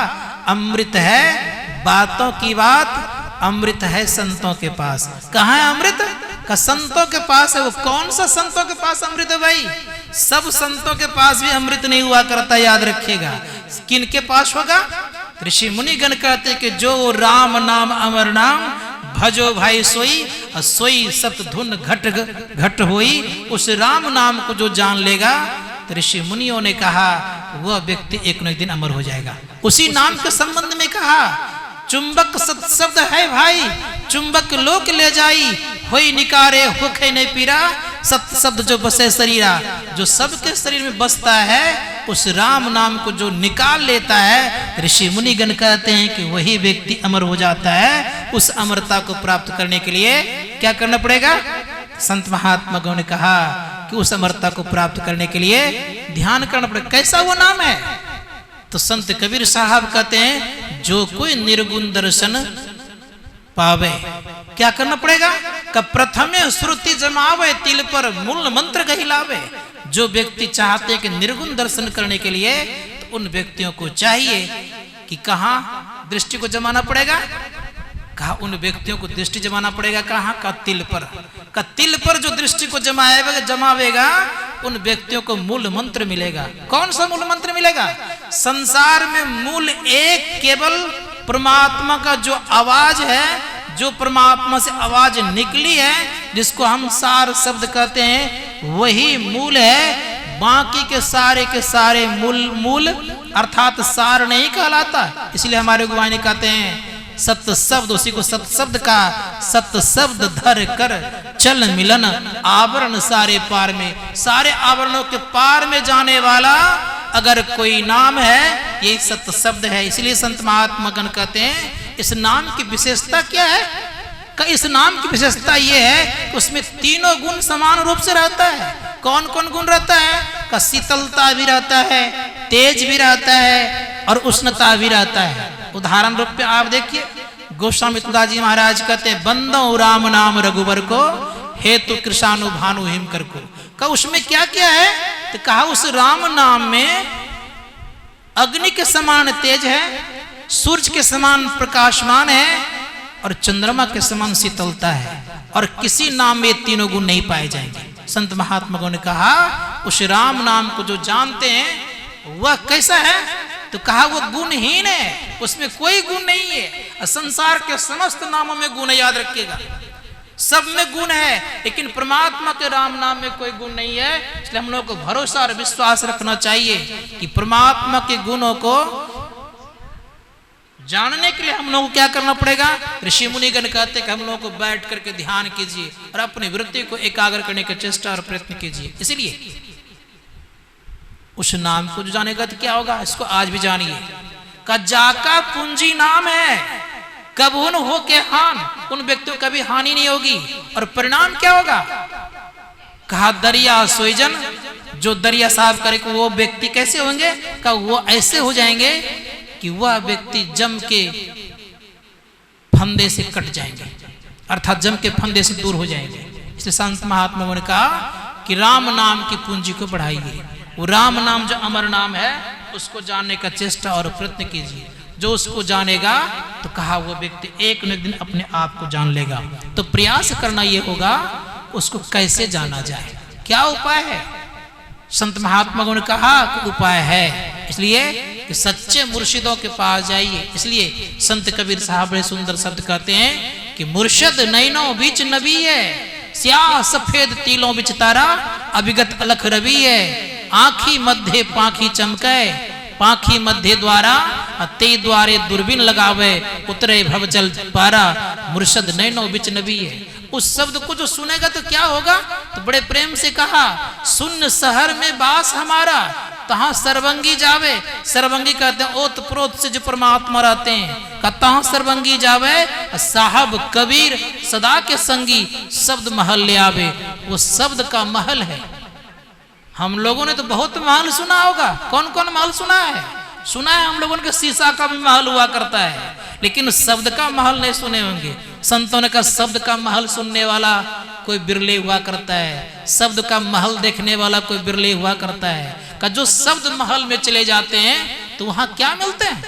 अमृत है बातों की बात, अमृत है संतों के पास। कहाँ है अमृत? का संतों के पास है। वो कौन सा संतों के पास अमृत है भाई? सब संतों के पास भी अमृत नहीं हुआ करता, याद रखिएगा। किन के पास होगा? ऋषि मुनिगण कहते कि जो राम नाम अमर नाम, भजो भाई सोई, और सोई सप्त धुन घट घट होई। उस राम नाम को जो जान लेगा, तो ऋषि मुनियों ने कहा वह व्यक्ति एक न एक दिन अमर हो जाएगा। उसी नाम के संबंध में कहा चुंबक सत शब्द है भाई, चुंबक लोक ले जाई, होई निकारे होखे नहीं पीरा। सत शब्द जो बसे शरीरा, जो सबके शरीर में बसता है, उस राम नाम को जो निकाल लेता है, ऋषि मुनिगण कहते हैं कि वही व्यक्ति अमर हो जाता है। उस अमरता को प्राप्त करने के लिए क्या करना पड़ेगा? संत महात्मा गण ने कहा कि उस अमरता को प्राप्त करने के लिए ध्यान करना पड़ेगा। कैसा वो नाम है? तो संत कबीर साहब कहते हैं जो कोई निर्गुण दर्शन पावे, क्या करना पड़ेगा? का प्रथमे श्रुति जमावे, तिल पर मूल मंत्र कहलावे। जो व्यक्ति चाहते हैं कि निर्गुण दर्शन करने के लिए, तो उन व्यक्तियों को चाहिए कि कहाँ दृष्टि को जमाना पड़ेगा? कहा उन व्यक्तियों को दृष्टि जमाना पड़ेगा। कहाँ? का तिल पर। का तिल पर जो दृष्टि को जमावेगा उन व्यक्तियों को मूल मंत्र मिलेगा। कौन सा मूल मंत्र मिलेगा? संसार में मूल एक केवल परमात्मा का जो आवाज है, जो परमात्मा से आवाज निकली है, जिसको हम सार शब्द कहते हैं, वही मूल है। बाकी के सारे मूल अर्थात सार नहीं कहलाता। इसलिए हमारे गुरुआनी कहते हैं सत्य शब्द, उसी को सत्य शब्द का, सत्य शब्द धर कर चल मिलन आवरण सारे पार में। सारे आवरणों के पार में जाने वाला अगर कोई नाम है, यही सत्य शब्द है। इसलिए संत महात्मा गण कहते हैं इस नाम की विशेषता क्या है? इस नाम की विशेषता यह है कि उसमें तीनों गुण समान रूप से रहता है। कौन कौन गुण रहता है? का शीतलता भी रहता है, तेज भी रहता है, और उष्णता भी रहता है। उदाहरण रूप पे आप देखिए, गोस्वामी तुलसीदास जी महाराज कहते हैं, बंदो राम नाम रघुवर को, हेतु कृषाणु भानु हिमकर को। कहा उसमें क्या क्या है? तो कहा उस राम नाम में अग्नि के समान तेज है, सूर्य के समान प्रकाशमान है और चंद्रमा के समान शीतलता है, और किसी नाम में तीनों गुण नहीं पाए जाएंगे। संत महात्माओं ने कहा उस राम नाम को जो जानते हैं वह कैसा है? तो कहा वो गुणहीन है, उसमें कोई गुण नहीं है। संसार के समस्त नामों में गुण, याद रखिएगा, सब में गुण है, लेकिन परमात्मा के राम नाम में कोई गुण नहीं है। इसलिए हम लोग को भरोसा और विश्वास रखना चाहिए कि परमात्मा के गुणों को जानने के लिए हम लोग को क्या करना पड़ेगा? ऋषि मुनिगण कहते कि हम लोगों को बैठ करके ध्यान कीजिए और अपनी वृत्ति को एकाग्र करने का चेष्टा और प्रयत्न कीजिए। इसलिए उस नाम को जो जानेगा तो क्या होगा, इसको आज भी जानिए। का जाका पूंजी नाम है, कब उन हो के हान, उन व्यक्तियों को कभी हानि नहीं होगी। और परिणाम क्या होगा? कहा दरिया सोईजन, जो दरिया साफ करे वो व्यक्ति कैसे होंगे? कहा वो ऐसे हो जाएंगे कि वह व्यक्ति जम के फंदे से कट जाएंगे, अर्थात जम के फंदे से दूर हो जाएंगे। इसलिए संत महात्माओं ने कहा कि राम नाम की पूंजी को बढ़ाइए। वो राम नाम जो अमर नाम है उसको जानने का चेष्टा और प्रयत्न कीजिए। जो उसको जानेगा तो कहा वो व्यक्ति एक न एक दिन अपने आप को जान लेगा। तो प्रयास करना ये होगा उसको कैसे जाना जाए, क्या उपाय है? संत महात्माओं ने कहा कि उपाय है, इसलिए कि सच्चे मुर्शिदों के पास जाइए। इसलिए संत कबीर साहब बड़े सुंदर शब्द कहते हैं कि मुर्शिद नैनो बीच नबी है, स्याह सफेद तिलों बिच तारा, अभिगत अलख रवि है, आँखी मध्य पाखी चमके, पाखी मध्य द्वारा ते द्वारे दूरबीन लगावे, उतरे भवजल पारा, मुर्शिद नैनो बिच नबी है। उस शब्द को जो सुनेगा तो क्या होगा? तो बड़े प्रेम से कहा, सुन शहर में बास हमारा, तहां सर्वंगी जावे। सर्वंगी कहते हैं ओत प्रोत से जो परमात्मा रहते हैं, का तहां सर्वंगी जावे, साहब कबीर सदा के संगी, शब्द महल ले आवे। वो शब्द का महल है। हम लोगों ने तो बहुत महल सुना होगा, कौन कौन महल सुना है? सुना है हम लोगों ने शीशा का भी महल हुआ करता है, लेकिन शब्द का महल नहीं सुने होंगे। संतों ने कहा शब्द का महल सुनने वाला कोई बिरले हुआ करता है, शब्द का महल देखने वाला कोई बिरले हुआ करता है। का जो शब्द महल में चले जाते हैं तो वहां क्या मिलते हैं?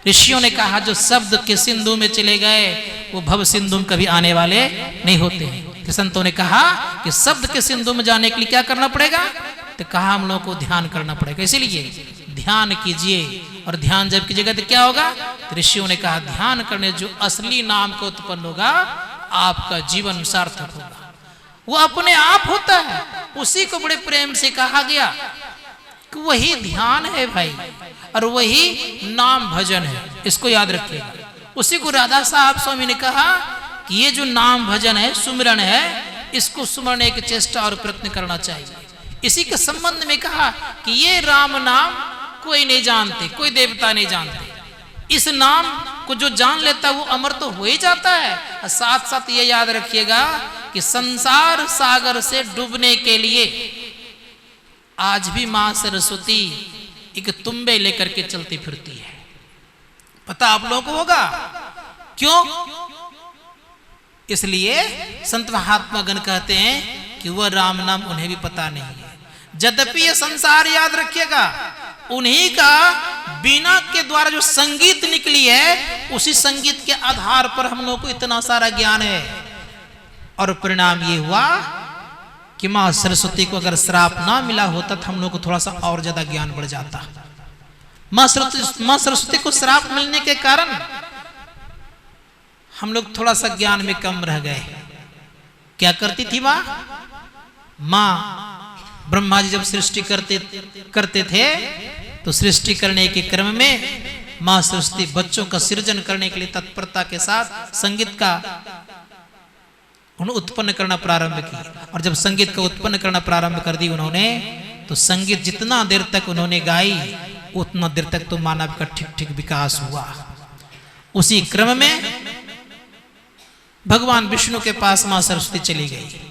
ऋषियों ने कहा जो शब्द के सिंधु में चले गए वो भव सिंधु में कभी आने वाले नहीं होते हैं। संतों ने कहा कि शब्द के सिंधु में जाने के लिए क्या करना पड़ेगा? तो कहा हम लोगों को ध्यान करना पड़ेगा। इसीलिए ध्यान कीजिए, और ध्यान जब कीजिएगा तो क्या होगा? तो ऋषियों ने कहा ध्यान करने जो असली नाम का उत्पन्न होगा आपका जीवन सार्थक होगा। वो अपने आप होता है, उसी को बड़े प्रेम से कहा गया कि वही ध्यान है भाई, और वही नाम भजन है। इसको याद रखिएगा। उसी को राधा साहब स्वामी ने कहा कि ये जो नाम भजन है, सुमिरन है, इसको सुमरने की चेष्टा और प्रयत्न करना चाहिए। इसी के संबंध में कहा कि ये राम नाम कोई नहीं जानते, कोई देवता नहीं जानते। इस नाम को जो जान लेता है वो अमर तो हो ही जाता है। और साथ साथ ये याद रखिएगा कि संसार सागर से डूबने के लिए आज भी मां सरस्वती एक तुम्बे लेकर के चलती फिरती है। पता आप लोगों को होगा क्यों? इसलिए संत महात्मा गण कहते हैं कि वह राम नाम उन्हें भी पता नहीं है। यद्यपि ये संसार, याद रखिएगा, उन्हीं का बीना के द्वारा जो संगीत निकली है, उसी संगीत के आधार पर हम लोग को इतना सारा ज्ञान है। और परिणाम ये हुआ कि मां सरस्वती को अगर श्राप ना मिला होता तो हम लोग को थोड़ा सा और ज्यादा ज्ञान बढ़ जाता। मां सरस्वती को श्राप मिलने के कारण हम लोग थोड़ा सा ज्ञान में कम रह गए। क्या करती थी मां? ब्रह्मा जी जब सृष्टि करते थे तो सृष्टि करने के क्रम में मां सरस्वती बच्चों का सृजन करने के लिए तत्परता के साथ संगीत का उत्पन्न करना प्रारंभ की। और जब संगीत का उत्पन्न करना प्रारंभ कर दी उन्होंने, तो संगीत जितना देर तक उन्होंने गाई उतना देर तक तो मानव का ठीक ठीक विकास हुआ। उसी क्रम में भगवान विष्णु के पास मां सरस्वती चली गई।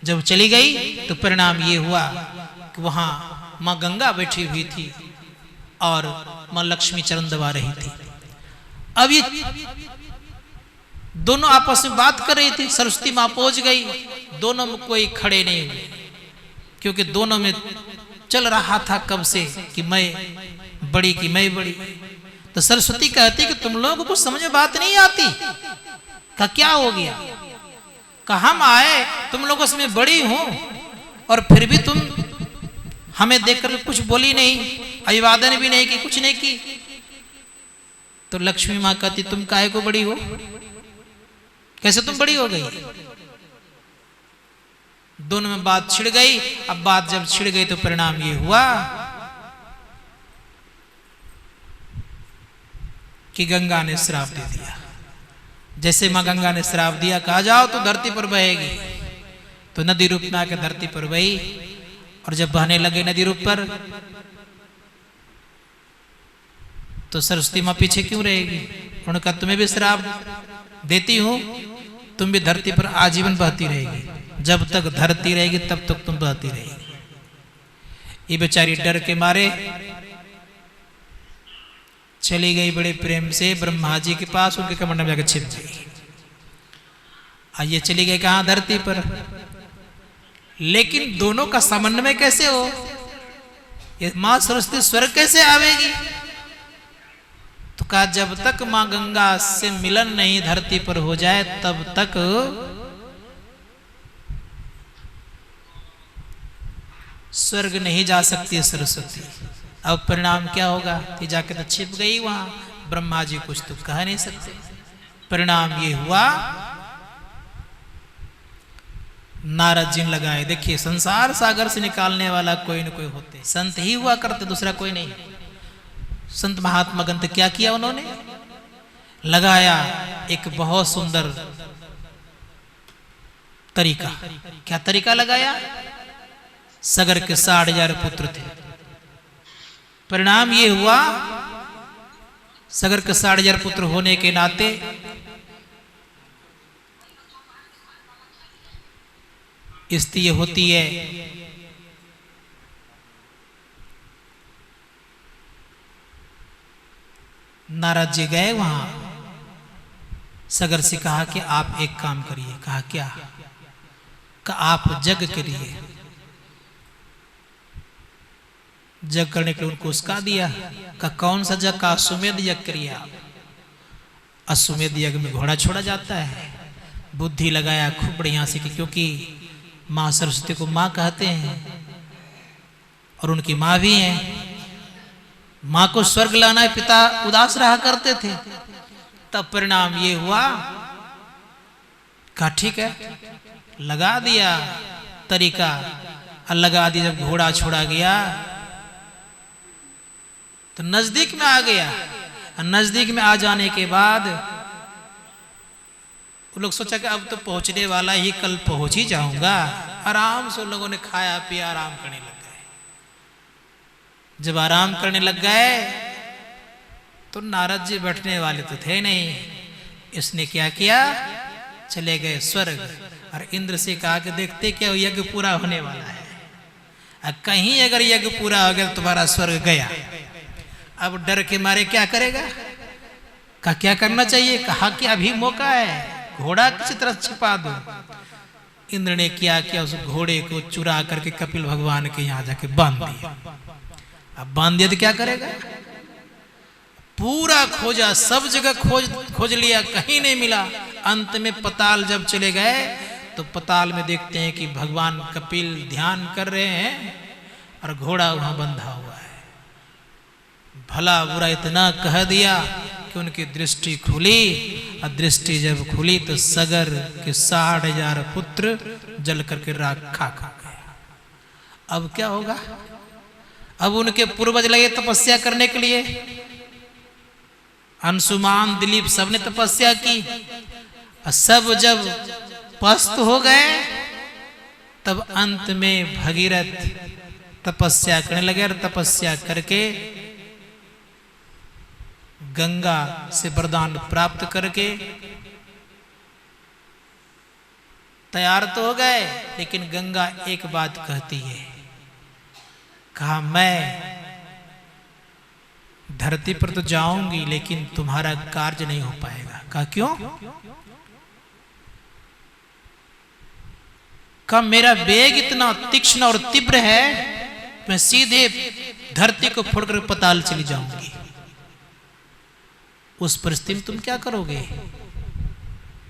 जब चली गई तो परिणाम ये हुआ कि वहां मां गंगा बैठी हुई थी और मां लक्ष्मी चरण दबा रही थी। अब ये दोनों आपस में बात कर रही थी, सरस्वती मां पहुंच गई, दोनों में कोई खड़े नहीं हुए, क्योंकि दोनों में चल रहा था कब से कि मैं बड़ी कि मैं बड़ी। तो सरस्वती कहती कि तुम लोगों को कुछ समझ में बात नहीं आती। का क्या हो गया? कहा हम आए तुम लोगों से मैं बड़ी हूं और फिर भी तुम हमें देखकर कुछ बोली नहीं, अभिवादन भी नहीं की, कुछ नहीं की। तो लक्ष्मी मां कहती तुम काहे को बड़ी हो? कैसे तुम बड़ी हो गई? दोनों में बात छिड़ गई। अब बात जब छिड़ गई तो परिणाम ये हुआ कि गंगा ने श्राप दे दिया। जैसे मां गंगा ने श्राप दिया, कहा जाओ तो धरती पर बहेगी, तो नदी रूप में आकर धरती पर बही। और जब बहने लगे नदी रूप पर, तो सरस्वती मां पीछे क्यों रहेगी? उन्होंने कहा तुम्हें भी श्राप देती हूं, तुम भी धरती पर आजीवन बहती रहेगी, जब तक धरती रहेगी तब तक तुम बहती रहेगी। ये बेचारी डर के मारे चली गई बड़े प्रेम से ब्रह्मा जी के पास, उनके कमंडल में जाकर छिप गई। आइए चली गई कहां? धरती पर। लेकिन दोनों का समन्वय कैसे हो? ये मां सरस्वती स्वर्ग कैसे आवेगी? तो कहा जब तक मां गंगा से मिलन नहीं धरती पर हो जाए तब तक स्वर्ग नहीं जा सकती सरस्वती। अब परिणाम क्या होगा? कि जाके तो छिप गई वहां, ब्रह्मा जी कुछ तो कह नहीं सकते। परिणाम ये हुआ नारद जी लगाए। देखिए संसार सागर से निकालने वाला कोई न कोई होते, संत ही हुआ करते, दूसरा कोई नहीं। संत महात्मा ग्रंथ क्या किया उन्होंने? लगाया एक बहुत सुंदर तरीका। क्या तरीका लगाया? सगर के 60,000 पुत्र थे। परिणाम ये हुआ सगर के 60,000 पुत्र होने के नाते स्थिति ये होती है नारद जी गए वहां, सगर से कहा कि आप एक काम करिए। कहा क्या? कि आप जग करिए। जग करने के लिए उनको उसका दिया। का कौन सा जग? का अश्वमेध यज्ञ करिए आप। अश्वमेध यज्ञ में घोड़ा छोड़ा जाता है। बुद्धि लगाया खूब बढ़िया से, क्योंकि मां सरस्वती को मां कहते हैं और उनकी मां भी हैं। मां को स्वर्ग लाना है, पिता उदास रहा करते थे। तब परिणाम ये हुआ, कहा ठीक है, लगा दिया तरीका। लगा दिया। जब घोड़ा छोड़ा गया तो नजदीक में आ गया। नजदीक में आ जाने के बाद वो लोग सोचा कि अब तो पहुंचने वाला ही, कल पहुंच ही जाऊंगा। आराम से लोगों ने खाया पिया, आराम करने लग गए। जब आराम करने लग गए तो नारद जी बैठने वाले तो थे नहीं। इसने क्या किया? चले गए स्वर्ग और इंद्र से कहा कि देखते क्या यज्ञ पूरा होने वाला है, कहीं अगर यज्ञ पूरा हो गया तो तुम्हारा स्वर्ग गया। अब डर के मारे क्या करेगा? कहा क्या करना चाहिए? कहा कि अभी मौका है, घोड़ा किसी तरह छिपा दो। इंद्र ने क्या किया? उस घोड़े को चुरा करके कपिल भगवान के यहां जाके बांध दिया। अब बांध दिया तो क्या करेगा? पूरा खोजा, सब जगह खोज लिया, कहीं नहीं मिला। अंत में पताल जब चले गए तो पताल में देखते हैं कि भगवान कपिल ध्यान कर रहे हैं और घोड़ा वहां बंधा हुआ है। भला बुरा इतना कह दिया कि उनकी दृष्टि खुली। और दृष्टि जब खुली तो सगर के 60,000 पुत्र जल करके राख खा गया। अब क्या होगा? अब उनके पूर्वज लगे तपस्या करने के लिए। अंशुमान, दिलीप सबने तपस्या की। सब जब पस्त हो गए तब अंत में भगीरथ तपस्या करने लगे और तपस्या करके गंगा से वरदान प्राप्त करके तैयार तो हो गए। लेकिन गंगा एक बात कहती है, कहा मैं धरती पर तो जाऊंगी लेकिन तुम्हारा कार्य नहीं हो पाएगा। कहा क्यों? कहा मेरा वेग इतना तीक्ष्ण और तीव्र है, मैं सीधे धरती को फोड़कर पताल चली जाऊंगी। उस परिस्थिति में तुम क्या करोगे?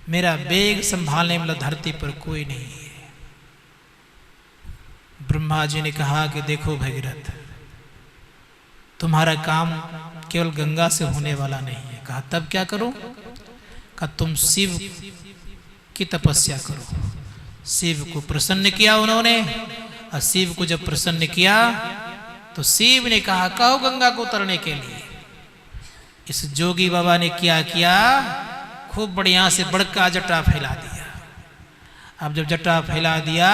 मेरा वेग संभालने वाला धरती पर कोई नहीं है। ब्रह्मा जी ने कहा कि देखो भगीरथ, तुम्हारा काम केवल गंगा से होने वाला नहीं है। कहा तब क्या करो? कहा तुम शिव की तपस्या करो। शिव को प्रसन्न किया उन्होंने, और शिव को जब प्रसन्न किया तो शिव ने कहा कहो गंगा को उतरने के लिए। इस जोगी बाबा ने क्या किया? खूब बढ़िया से बड़का जटा फैला दिया। अब जब जटा फैला दिया,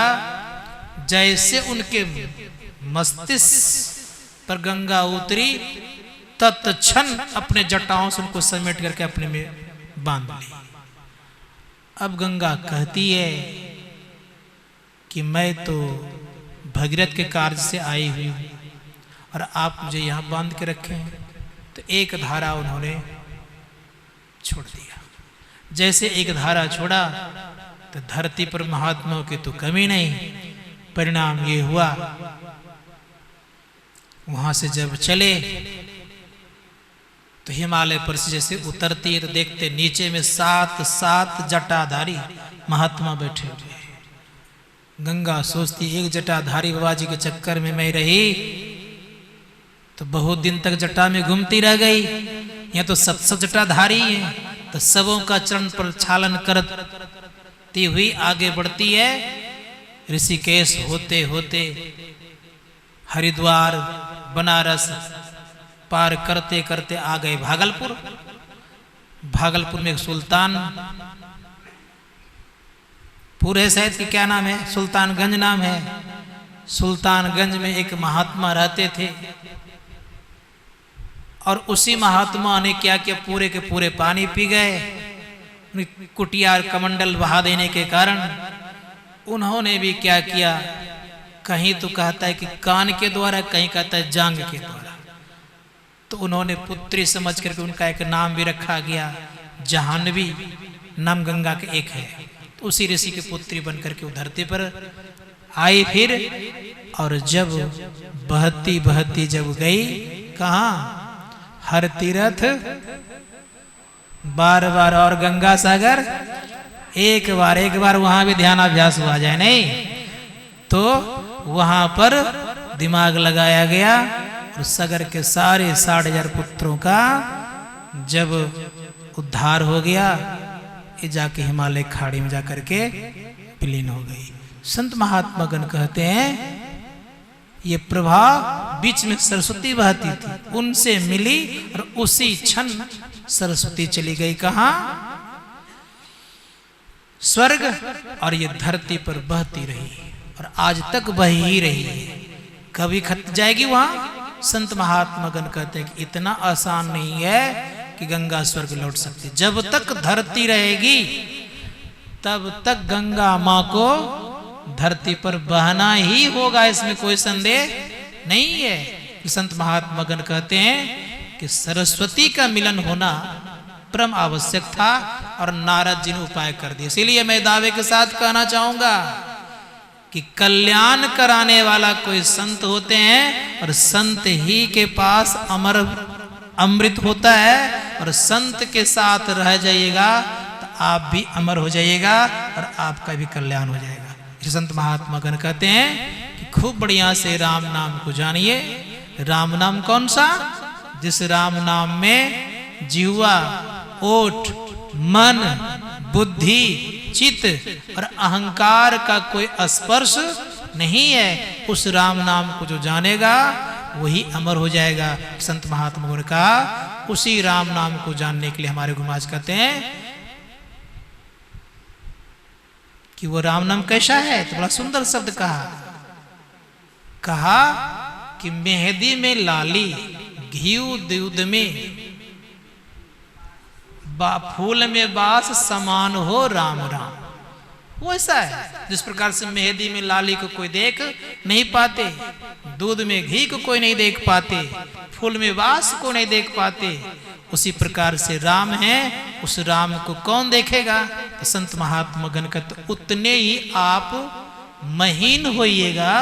जैसे उनके मस्तिष्क पर गंगा उतरी, तत्क्षण अपने जटाओं से उनको समेट करके अपने में बांध ली। अब गंगा कहती है कि मैं तो भगीरथ के कार्य से आई हुई हूं और आप मुझे यहां बांध के रखे हैं। तो एक धारा उन्होंने छोड़ दिया। जैसे एक धारा छोड़ा तो धरती पर महात्माओं की तो कमी नहीं। परिणाम ये हुआ, वहां से जब चले तो हिमालय पर से जैसे उतरती है तो देखते नीचे में 7 जटाधारी महात्मा बैठे हुए। गंगा सोचती एक जटाधारी बाबा जी के चक्कर में मैं रही तो बहुत दिन तक जटा में घूमती रह गई। यह तो 7 जटाधारी हैं, तो सबों का चरण पर छालन करती हुई आगे बढ़ती है। ऋषिकेश होते होते हरिद्वार, बनारस पार करते करते आ गए भागलपुर। भागलपुर में एक सुल्तानपुर है शायद, कि क्या नाम है, सुल्तानगंज नाम है। सुल्तानगंज में एक महात्मा रहते थे और उसी महात्मा ने क्या किया, पूरे के पूरे पानी पी गए। कुटिया और कमंडल बहा देने के कारण उन्होंने भी क्या किया, कहीं तो कहता है कि कान के द्वारा, कहीं कहता है जांग के द्वारा। तो उन्होंने पुत्री समझ करके उनका एक नाम भी रखा गया, जाह्नवी नाम गंगा के एक है। तो उसी ऋषि की पुत्री बन करके वो धरती पर आई फिर। और जब बहती बहती जब गई, कहाँ, हर तीर्थ बार बार और गंगा सागर एक बार वहां भी ध्यानाभ्यास हुआ जाए नहीं, तो वहां पर दिमाग लगाया गया और सागर के सारे 60,000 पुत्रों का जब उद्धार हो गया, ये जाके हिमालय खाड़ी में जाकर के विलीन हो गई। संत महात्मा गण कहते हैं ये प्रभाव बीच में सरस्वती बहती थी, उनसे मिली और उसी क्षण सरस्वती चली गई कहाँ, स्वर्ग, और ये धरती पर बहती रही और आज तक बह ही रही है। कभी खत जाएगी वहां? संत महात्मा गण कहते हैं कि इतना आसान नहीं है कि गंगा स्वर्ग लौट सकती। जब तक धरती रहेगी तब तक गंगा मां को धरती पर बहना ही होगा, इसमें कोई संदेह नहीं है। संत महात्मा गण कहते हैं कि सरस्वती का मिलन होना परम आवश्यक था और नारद जी ने उपाय कर दिया। इसीलिए मैं दावे के साथ कहना चाहूंगा कि कल्याण कराने वाला कोई संत होते हैं और संत ही के पास अमृत होता है, और संत के साथ रह जाइएगा तो आप भी अमर हो जाइएगा और आपका भी कल्याण हो जाएगा। संत महात्मा गण कहते हैं कि खूब बढ़िया से राम नाम को जानिए। राम नाम कौन सा? जिस राम नाम में जिह्वा, ओठ, मन, बुद्धि, चित्त और अहंकार का कोई स्पर्श नहीं है, उस राम नाम को जो जानेगा वही अमर हो जाएगा। संत महात्मा ने कहा उसी राम नाम को जानने के लिए हमारे गुरु महाराज कहते हैं कि वो राम नाम कैसा है। तो बड़ा सुंदर शब्द कहा कि मेहंदी में लाली, घीव दूध में, फूल में बास समान हो राम राम। वो ऐसा है। जिस प्रकार से मेहंदी में लाली को कोई देख नहीं पाते, दूध में घी को कोई नहीं देख पाते, फूल में वास को नहीं देख पाते, उसी प्रकार से राम है, उस राम को कौन देखेगा? तो संत महात्मा गण का तो उतने ही आप महीन होइएगा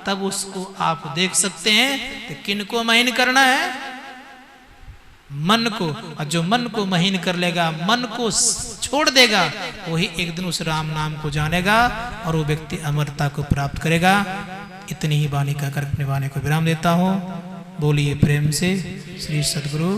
तब उसको आप देख सकते हैं। तो किनको महीन करना है? मन को। और जो मन को महीन कर लेगा, मन को छोड़ देगा, वही एक दिन उस राम नाम को जानेगा और वो व्यक्ति अमरता को प्राप्त करेगा। इतनी ही वाणी कहकर अपने वाणी को विराम देता हूँ। बोलिए प्रेम से श्री सद्गुरु